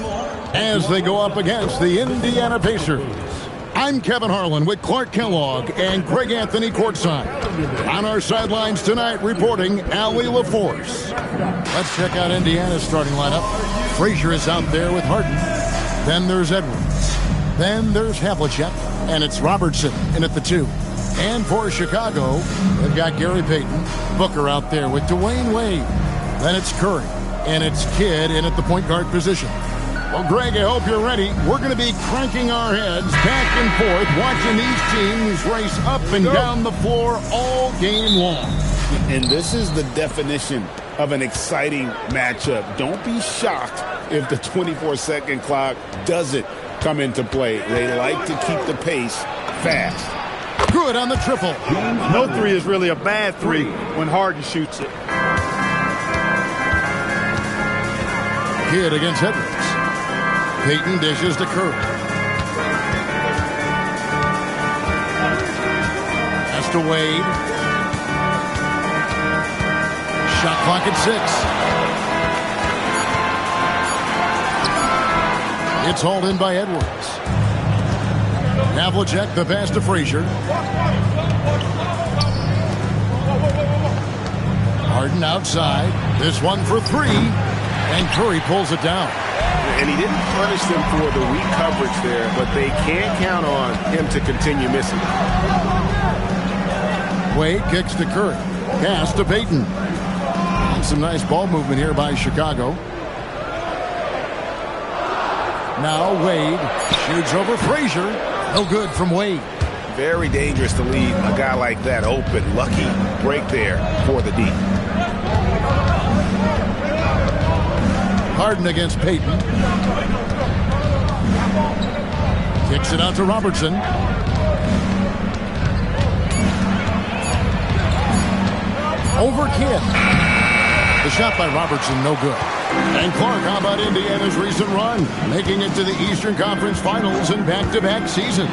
as they go up against the Indiana Pacers. I'm Kevin Harlan with Clark Kellogg and Greg Anthony courtside. On our sidelines tonight, reporting Allie LaForce. Let's check out Indiana's starting lineup. Frazier is out there with Harden. Then there's Edwards. Then there's Havlicek, and it's Robertson in at the 2. And for Chicago, they've got Gary Payton. Booker out there with Dwayne Wade. Then it's Curry. And it's Kidd in at the point guard position. Well, Greg, I hope you're ready. We're going to be cranking our heads back and forth, watching these teams race up and down the floor all game long. And this is the definition of an exciting matchup. Don't be shocked if the 24-second clock doesn't come into play. They like to keep the pace fast. Good on the triple. No three is really a bad three when Harden shoots it. Kidd against Edwards. Payton dishes to Curry. Pass to Wade. Shot clock at 6. It's hauled in by Edwards. Havlicek, the pass to Frazier. Harden outside. This one for 3. And Curry pulls it down. And he didn't punish them for the weak coverage there, but they can't count on him to continue missing. Wade kicks to Curry. Pass to Payton. And some nice ball movement here by Chicago. Now Wade shoots over Frazier. No good from Wade. Very dangerous to leave a guy like that open. Lucky break there for the D. Harden against Payton. Kicks it out to Robertson. Over Kidd. The shot by Robertson, no good. And Clark, how about Indiana's recent run? Making it to the Eastern Conference Finals in back-to-back seasons.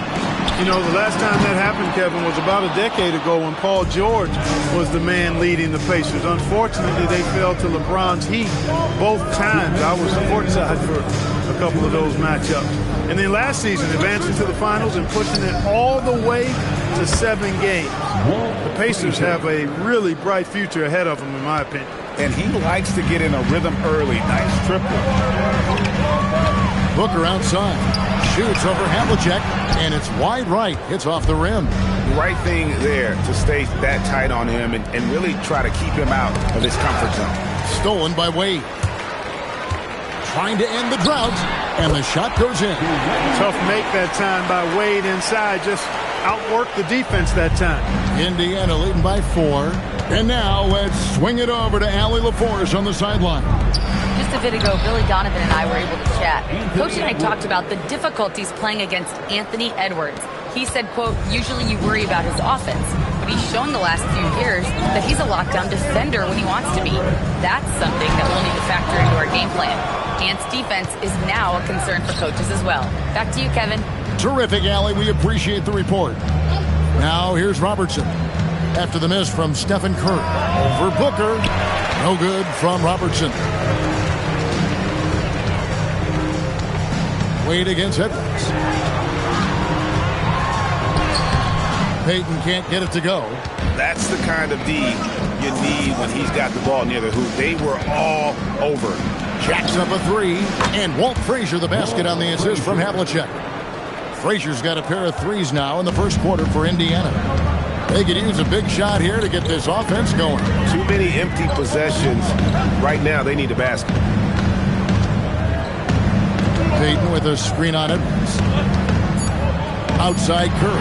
You know, the last time that happened, Kevin, was about a decade ago when Paul George was the man leading the Pacers. Unfortunately, they fell to LeBron's Heat both times. I was courtside for a couple of those matchups. And then last season, advancing to the finals and pushing it all the way to 7 games. The Pacers have a really bright future ahead of them, in my opinion. And he likes to get in a rhythm early. Nice triple. Booker outside. shoots over Havlicek, and it's wide right. Hits off the rim. The right thing there to stay that tight on him and really try to keep him out of his comfort zone. Stolen by Wade. Trying to end the drought, and the shot goes in. Tough make that time by Wade inside. Just outworked the defense that time. Indiana leading by 4. And now let's swing it over to Allie LaForce on the sideline. Just a bit ago, Billy Donovan and I were able to chat. Coach and I talked about the difficulties playing against Anthony Edwards. He said, quote, usually you worry about his offense, but he's shown the last few years that he's a lockdown defender when he wants to be. That's something that we'll need to factor into our game plan. Ant's defense is now a concern for coaches as well. Back to you, Kevin. Terrific, Allie. We appreciate the report. Now here's Robertson. After the miss from Stephen Curry. Over Booker. No good from Robertson. Wade against Edwards. Payton can't get it to go. That's the kind of D you need when he's got the ball near the hoop. They were all over. Jacks up a 3, and Walt Frazier the basket on the assist from Havlicek. Frazier's got a pair of 3s now in the first quarter for Indiana. They could use a big shot here to get this offense going. Too many empty possessions. Right now, they need a basket. Payton with a screen on Edwards. Outside Curry.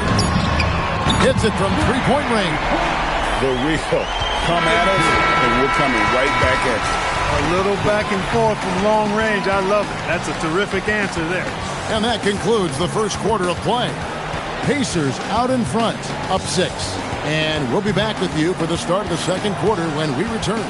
Hits it from three-point range. The real. Come at us, and we're coming right back at you. A little back and forth from long range. I love it. That's a terrific answer there. And that concludes the first quarter of play. Pacers out in front, up 6. And we'll be back with you for the start of the second quarter when we return.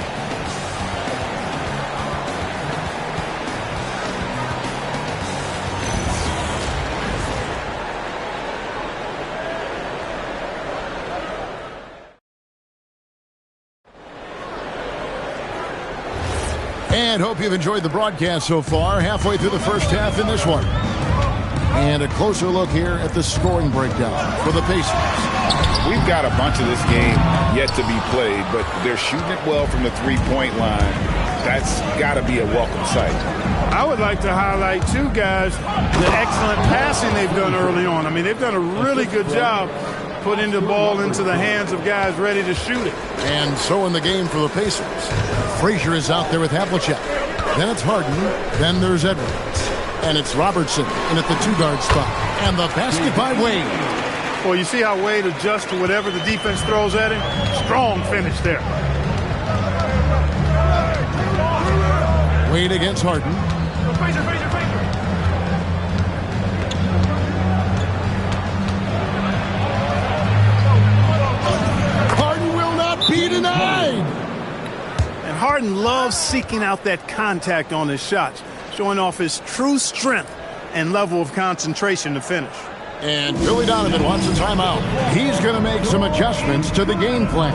And hope you've enjoyed the broadcast so far. Halfway through the first half in this one. And a closer look here at the scoring breakdown for the Pacers. We've got a bunch of this game yet to be played, but they're shooting it well from the three-point line. That's got to be a welcome sight. I would like to highlight, too, guys, the excellent passing they've done early on. I mean, they've done a really good job putting the ball into the hands of guys ready to shoot it. And so in the game for the Pacers, Frazier is out there with Havlicek. Then it's Harden. Then there's Edwards. And it's Robertson in at the 2-guard spot. And the basket by Wade. Well, you see how Wade adjusts to whatever the defense throws at him? Strong finish there. Wade against Harden. Harden will not be denied. And Harden loves seeking out that contact on his shots, showing off his true strength and level of concentration to finish. And Billy Donovan wants a timeout. He's going to make some adjustments to the game plan.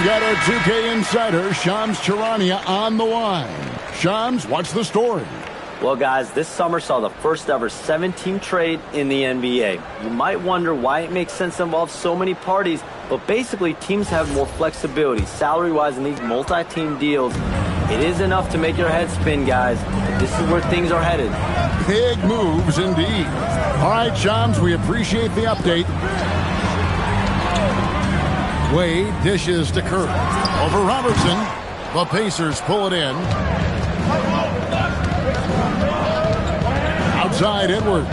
Got our 2K insider, Shams Charania, on the line. Shams, what's the story? Well, guys, this summer saw the first ever 7-team trade in the NBA. You might wonder why it makes sense to involve so many parties, but basically teams have more flexibility salary-wise in these multi-team deals. It is enough to make your head spin, guys. This is where things are headed. Big moves indeed. All right, Shams, we appreciate the update. Wade dishes to Curry. Over Robertson. The Pacers pull it in. Outside Edwards.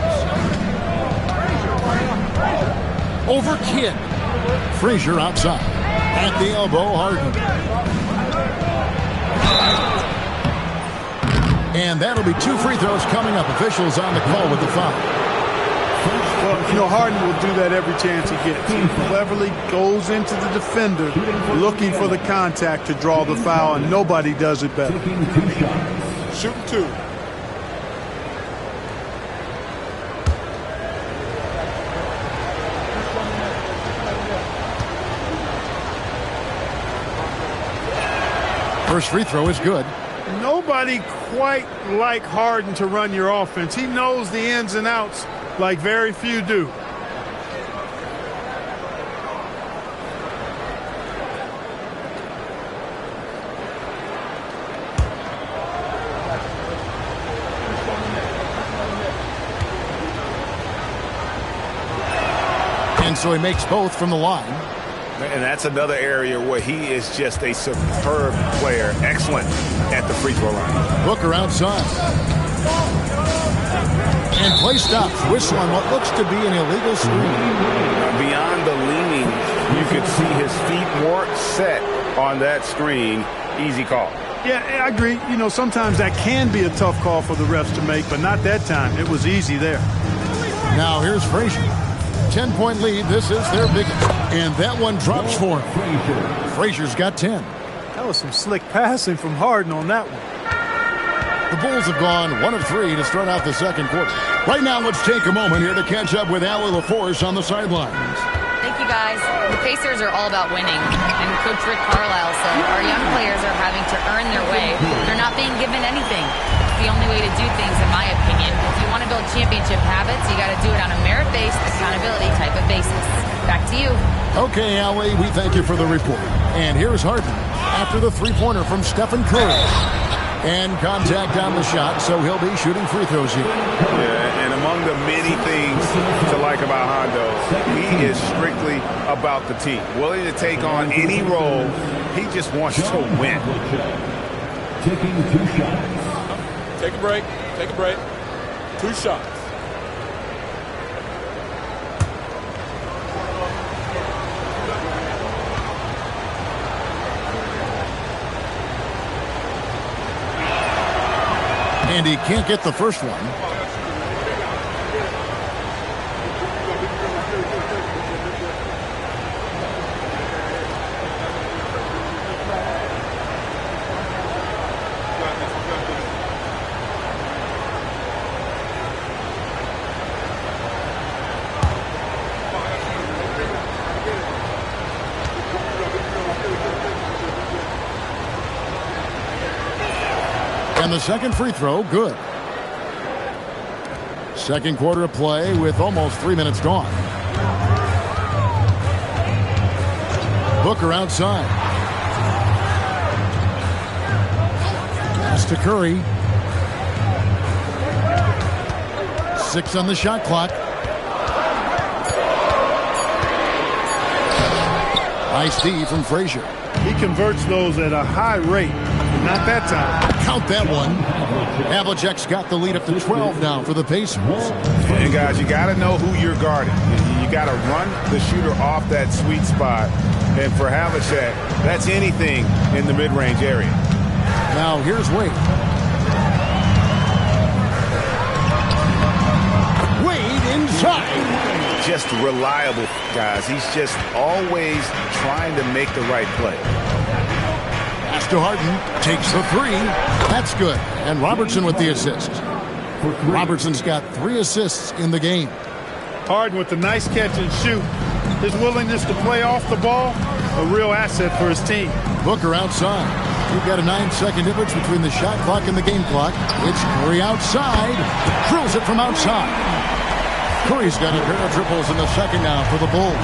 Over Kidd. Frazier outside. At the elbow, Harden. And that'll be 2 free throws coming up. Officials on the call with the foul. Well, Harden will do that every chance he gets. He cleverly goes into the defender looking for the contact to draw the foul, and nobody does it better. Shooting 2. First free throw is good. Nobody quite like Harden to run your offense. He knows the ins and outs like very few do. And so he makes both from the line. And that's another area where he is just a superb player. Excellent at the free throw line. Booker outside. And play stops. Whistle on what looks to be an illegal screen. Beyond the leaning, you could see his feet weren't set on that screen. Easy call. Yeah, I agree. Sometimes that can be a tough call for the refs to make, but not that time. It was easy there. Now here's Frazier. 10-point lead. This is their biggest. And that one drops for him. Frazier's got 10. That was some slick passing from Harden on that one. The Bulls have gone 1 of 3 to start out the second quarter. Right now, let's take a moment here to catch up with Allie LaForce on the sidelines. Thank you, guys. The Pacers are all about winning. And Coach Rick Carlisle said our young players are having to earn their way. They're not being given anything. It's the only way to do things, in my opinion. If you want to build championship habits, you got to do it on a merit-based, accountability type of basis. Back to you. Okay, Allie, we thank you for the report. And here's Harden after the three-pointer from Stephen Curry. And contact on the shot, so he'll be shooting free throws here. Yeah, and among the many things to like about Hondo, he is strictly about the team. Willing to take on any role. He just wants to win. Taking 2 shots. Take a break. Take a break. 2 shots. And he can't get the first one. And the second free throw, good. Second quarter of play with almost 3 minutes gone. Booker outside. Pass to Curry. 6 on the shot clock. Nice D from Frazier. He converts those at a high rate. Not that time. Count that one. Havlicek's got the lead up to 12 now for the Pacers. And guys, you got to know who you're guarding. You got to run the shooter off that sweet spot. And for Havlicek, that's anything in the mid-range area. Now here's Wade. Wade inside. Just reliable, guys. He's just always trying to make the right play. Pass to Harden. Takes the 3. That's good. And Robertson with the assist. Robertson's got 3 assists in the game. Harden with the nice catch and shoot. His willingness to play off the ball, a real asset for his team. Booker outside. You've got a 9-second difference between the shot clock and the game clock. It's Curry outside. Drills it from outside. Curry's got a pair of triples in the second now for the Bulls.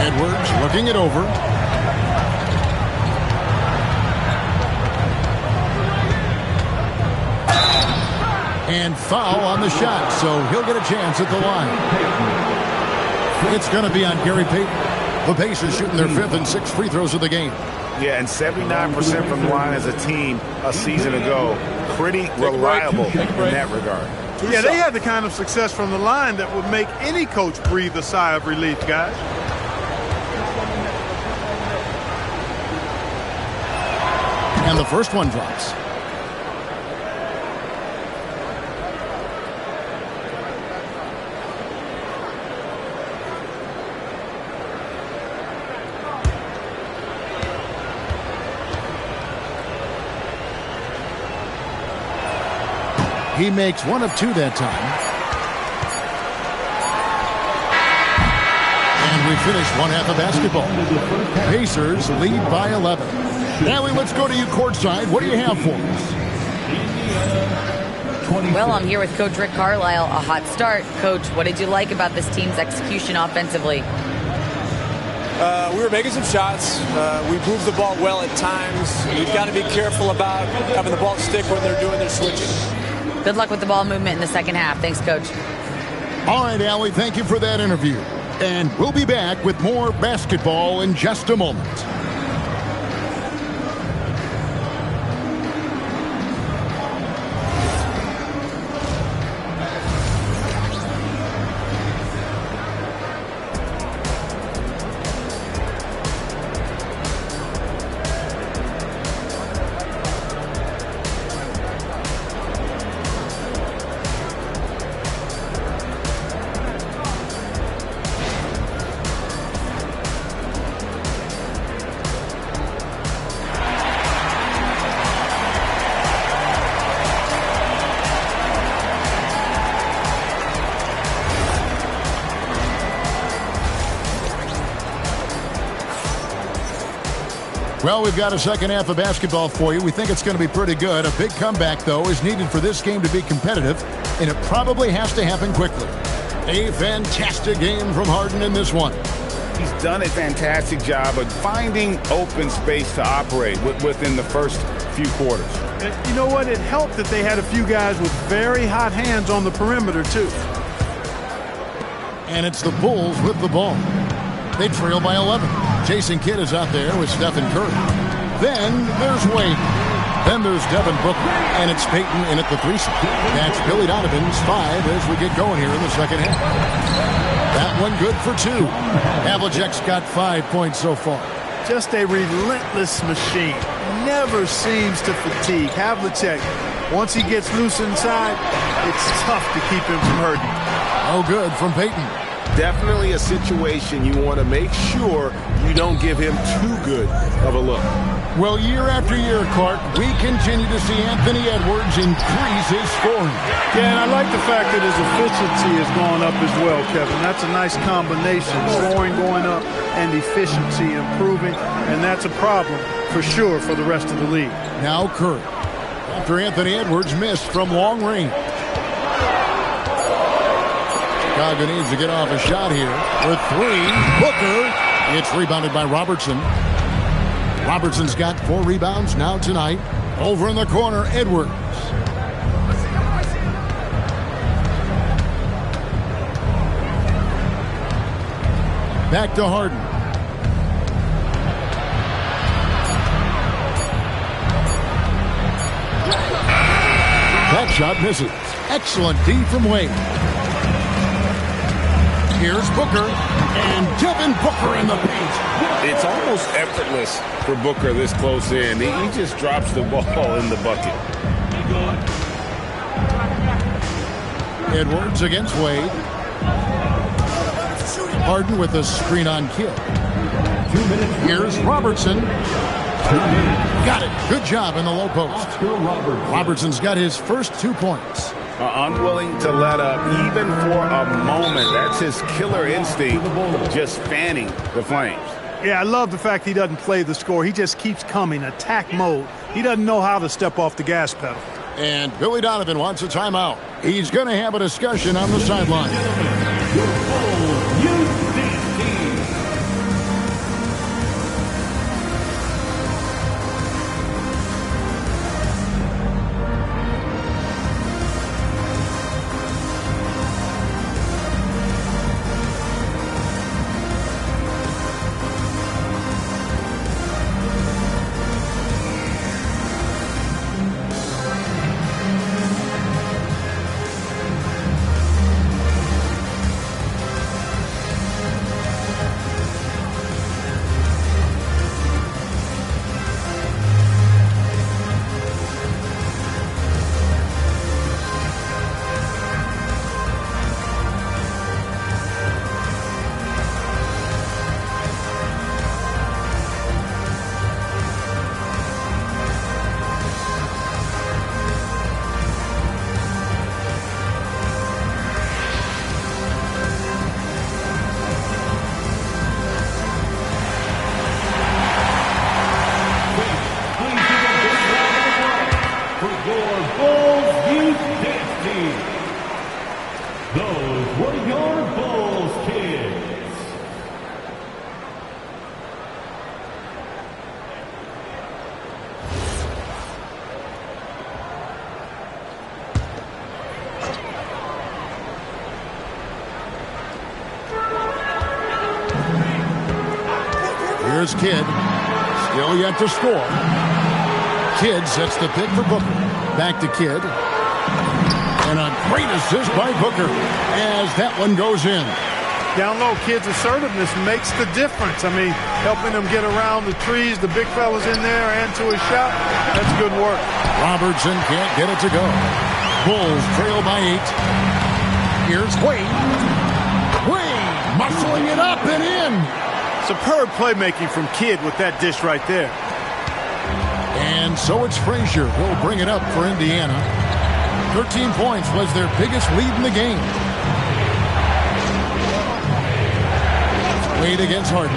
Edwards looking it over. And foul on the shot, so he'll get a chance at the line. It's going to be on Gary Payton. The Pacers shooting their 5th and 6th free throws of the game. Yeah, and 79% from the line as a team a season ago. Pretty reliable in that regard. Yeah, they had the kind of success from the line that would make any coach breathe a sigh of relief, guys. And the first one drops. He makes 1 of 2 that time. And we finish one half of basketball. Pacers lead by 11. Allie, let's go to you courtside. What do you have for us? Well, I'm here with Coach Rick Carlisle. A hot start. Coach, what did you like about this team's execution offensively? We were making some shots. We moved the ball well at times. We've got to be careful about having the ball stick when they're doing their switching. Good luck with the ball movement in the second half. Thanks, Coach. All right, Allie, thank you for that interview. And we'll be back with more basketball in just a moment. Well, we've got a second half of basketball for you. We think it's going to be pretty good. A big comeback, though, is needed for this game to be competitive, and it probably has to happen quickly. A fantastic game from Harden in this one. He's done a fantastic job of finding open space to operate within the first few quarters. And you know what? It helped that they had a few guys with very hot hands on the perimeter, too. And it's the Bulls with the ball. They trail by 11. Jason Kidd is out there with Stephen Curry. Then there's Wade. Then there's Devin Booker. And it's Peyton in at the 3 spot. That's Billy Donovan's 5 as we get going here in the second half. That one good for 2. Havlicek's got 5 points so far. Just a relentless machine. Never seems to fatigue. Havlicek, once he gets loose inside, it's tough to keep him from hurting. Oh, good from Peyton. Definitely a situation you want to make sure you don't give him too good of a look. Well, year after year, Clark, we continue to see Anthony Edwards increase his scoring. Yeah, and I like the fact that his efficiency has gone up as well, Kevin. That's a nice combination. Scoring going up and efficiency improving, and that's a problem for sure for the rest of the league. Now Curry. After Anthony Edwards missed from long range. Chicago needs to get off a shot here. For 3, Booker. It's rebounded by Robertson. Robertson's got 4 rebounds now tonight. Over in the corner, Edwards. Back to Harden. That shot misses. Excellent D from Wade. Here's Booker, and Devin Booker in the paint. It's almost effortless for Booker this close in. He just drops the ball in the bucket. Edwards against Wade. Harden with a screen on kill. Here's Robertson. Got it. Good job in the low post. Robertson's got his first 2 points. Unwilling to let up even for a moment. That's his killer instinct, just fanning the flames. Yeah, I love the fact he doesn't play the score. He just keeps coming, attack mode. He doesn't know how to step off the gas pedal. And Billy Donovan wants a timeout. He's going to have a discussion on the sideline. is Kidd. Still yet to score. Kidd sets the pick for Booker. Back to Kidd. And a great assist by Booker as that one goes in. Down low, Kidd's assertiveness makes the difference. I mean, helping them get around the trees, the big fellas in there, and to a shot. That's good work. Robertson can't get it to go. Bulls trail by 8. Here's Wade. Wade muscling it up and in. Superb playmaking from Kidd with that dish right there. And so it's Frazier who'll bring it up for Indiana. 13 points was their biggest lead in the game. Wade against Harden.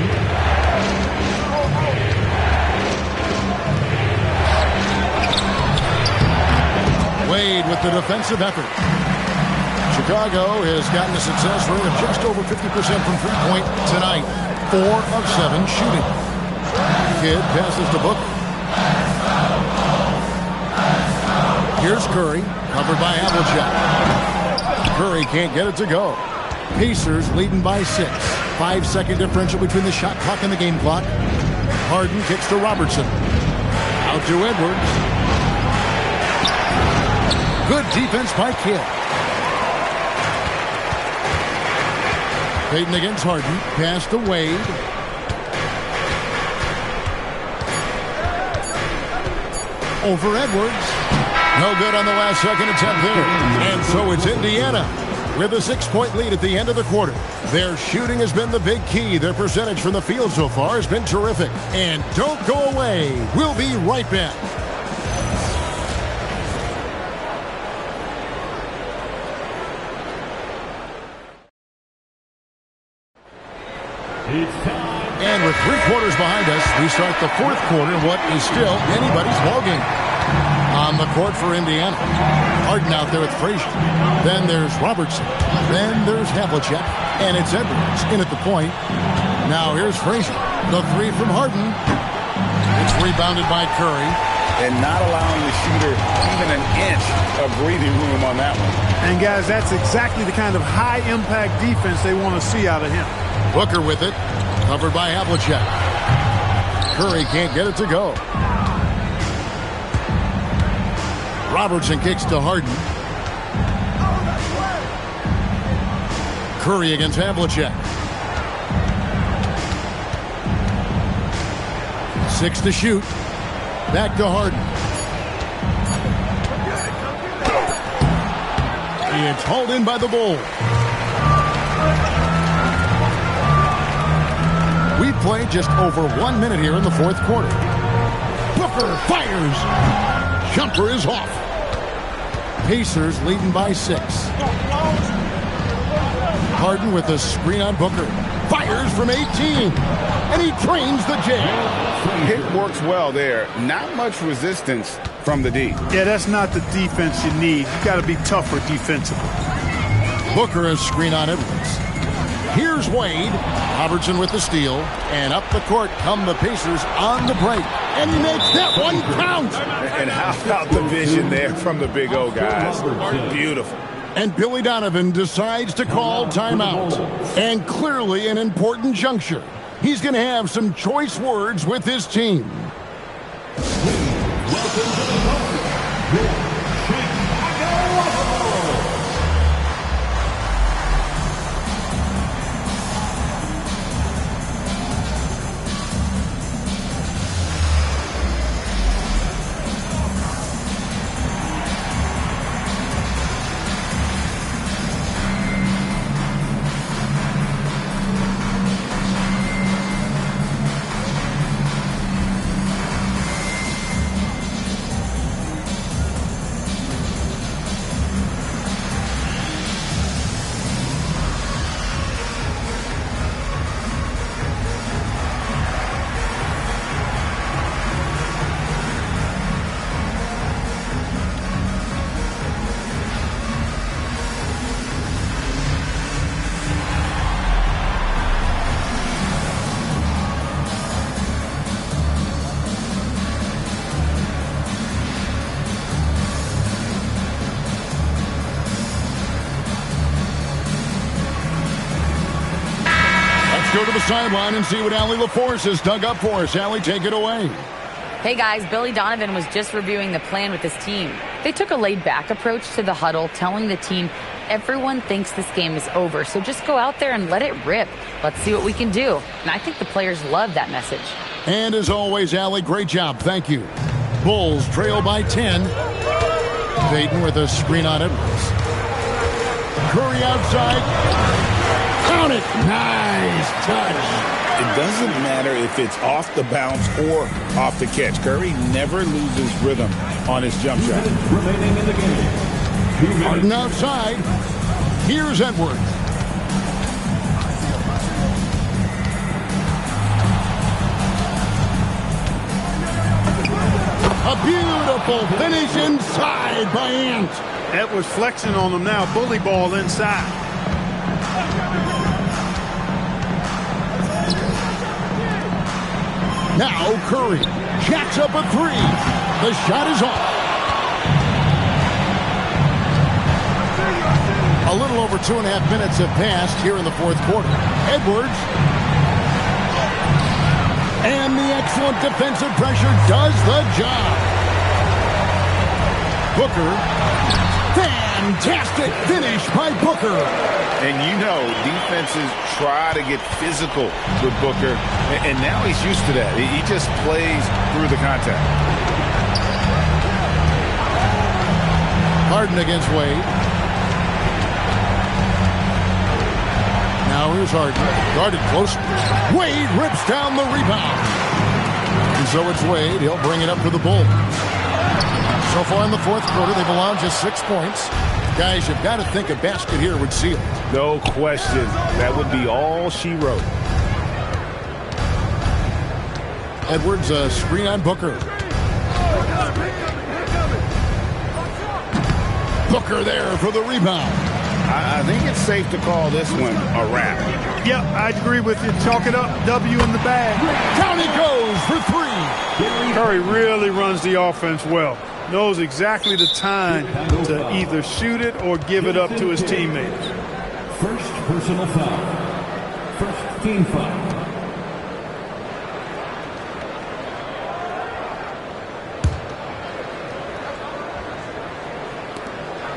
Wade with the defensive effort. Chicago has gotten a success rate of just over 50% from three-point tonight. 4 of 7 shooting. Kidd passes to Booker. Here's Curry, covered by Havlicek. Curry can't get it to go. Pacers leading by 6. 5-second differential between the shot clock and the game clock. Harden kicks to Robertson. Out to Edwards. Good defense by Kidd. Payton against Harden. Pass to Wade. Over Edwards. No good on the last second attempt there. And so it's Indiana with a 6-point lead at the end of the quarter. Their shooting has been the big key. Their percentage from the field so far has been terrific. And don't go away. We'll be right back. And with 3 quarters behind us, we start the 4th quarter in what is still anybody's ballgame. On the court for Indiana. Harden out there with Frazier. Then there's Robertson. Then there's Havlicek. And it's Edwards in at the point. Now here's Frazier. The 3 from Harden. It's rebounded by Curry. And not allowing the shooter even an inch of breathing room on that one. And guys, that's exactly the kind of high-impact defense they want to see out of him. Booker with it. Covered by Havlicek. Curry can't get it to go. Robertson kicks to Harden. Curry against Havlicek. 6 to shoot. Back to Harden. It's hauled in by the Bulls. We played just over 1 minute here in the 4th quarter. Booker fires. Jumper is off. Pacers leading by 6. Harden with a screen on Booker. Fires from 18. And he trains the jam. It works well there. Not much resistance from the D. Yeah, that's not the defense you need. You got to be tougher defensively. Booker a screen on Edwards. Here's Wade. Robertson with the steal. And up the court come the Pacers on the break. And he makes that one count. And how about the vision there from the Big O guys? Beautiful. And Billy Donovan decides to call timeout. And clearly an important juncture. He's going to have some choice words with his team. sideline and see what Allie LaForce has dug up for us. Allie, take it away. Hey guys, Billy Donovan was just reviewing the plan with his team. They took a laid-back approach to the huddle, telling the team everyone thinks this game is over, so just go out there and let it rip. Let's see what we can do. And I think the players love that message. And as always, Allie, great job. Thank you. Bulls trail by 10. Payton with a screen on Edwards. Curry outside. Count it. Nice touch. It doesn't matter if it's off the bounce or off the catch. Curry never loses rhythm on his jump shot. Remaining in the game. Harden outside. Here's Edwards. A beautiful finish inside by Ant. Edwards flexing on him now. Bully ball inside. Now Curry jacks up a three. The shot is off. A little over 2.5 minutes have passed here in the fourth quarter. Edwards. And the excellent defensive pressure does the job. Booker. Fantastic finish by Booker. And you know, defenses try to get physical with Booker, and now he's used to that. He just plays through the contact. Harden against Wade. Now here's Harden. Guarded close. Wade rips down the rebound. And so it's Wade. He'll bring it up for the Bulls. So far in the fourth quarter, they've allowed just 6 points. Guys, you've got to think a basket here would seal it. No question. That would be all she wrote. Edwards, a screen on Booker. Booker there for the rebound. I think it's safe to call this one a wrap. Yep, I agree with you. Chalk it up. W in the bag. Down he goes for three. Curry really runs the offense well. Knows exactly the time to either shoot it or give it up to his teammates. First personal foul. First team foul.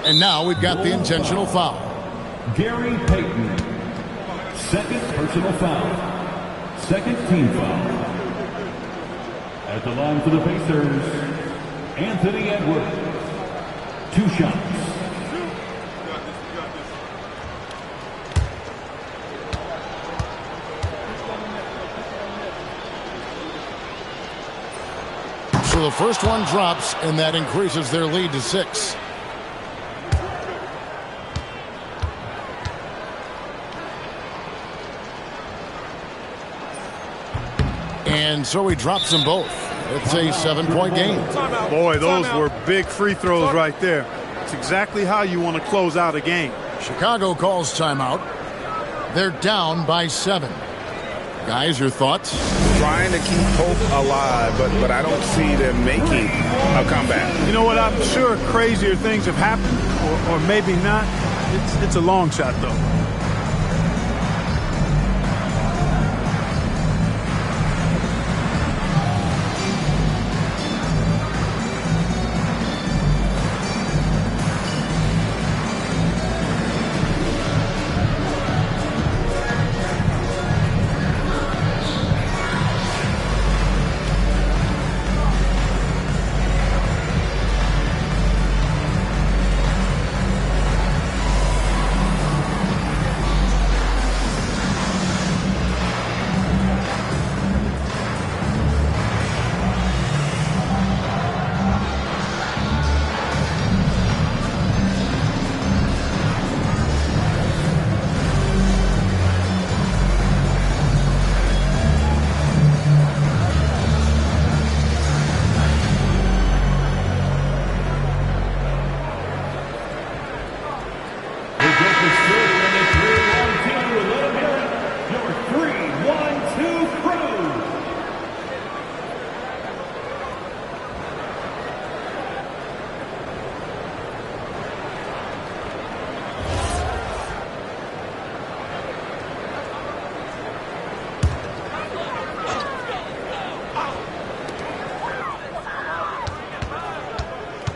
And now we've got the intentional foul. Gary Payton. Second personal foul. Second team foul. At the line for the Pacers, Anthony Edwards. 2 shots. So the first one drops, and that increases their lead to 6. And so he drops them both. It's a 7-point game. Boy, those were big free throws right there. It's exactly how you want to close out a game. Chicago calls timeout. They're down by 7. Guys, your thoughts? Trying to keep hope alive, but I don't see them making a comeback. You know what? I'm sure crazier things have happened, or maybe not. It's a long shot, though.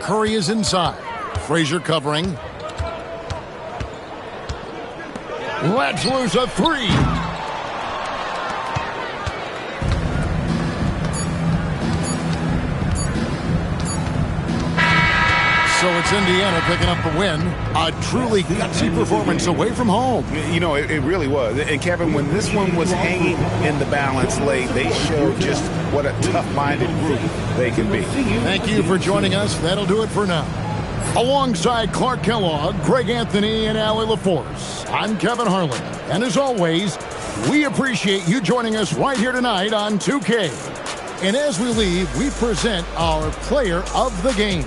Curry is inside. Frazier covering. Let's lose a three. So it's Indiana picking up the win. A truly gutsy performance away from home. You know, it really was. And, Kevin, when this one was hanging in the balance late, they showed just what a tough-minded group they can be. Thank you for joining us. That'll do it for now. Alongside Clark Kellogg, Greg Anthony, and Allie LaForce, I'm Kevin Harlan. And as always, we appreciate you joining us right here tonight on 2K. And as we leave, we present our player of the game.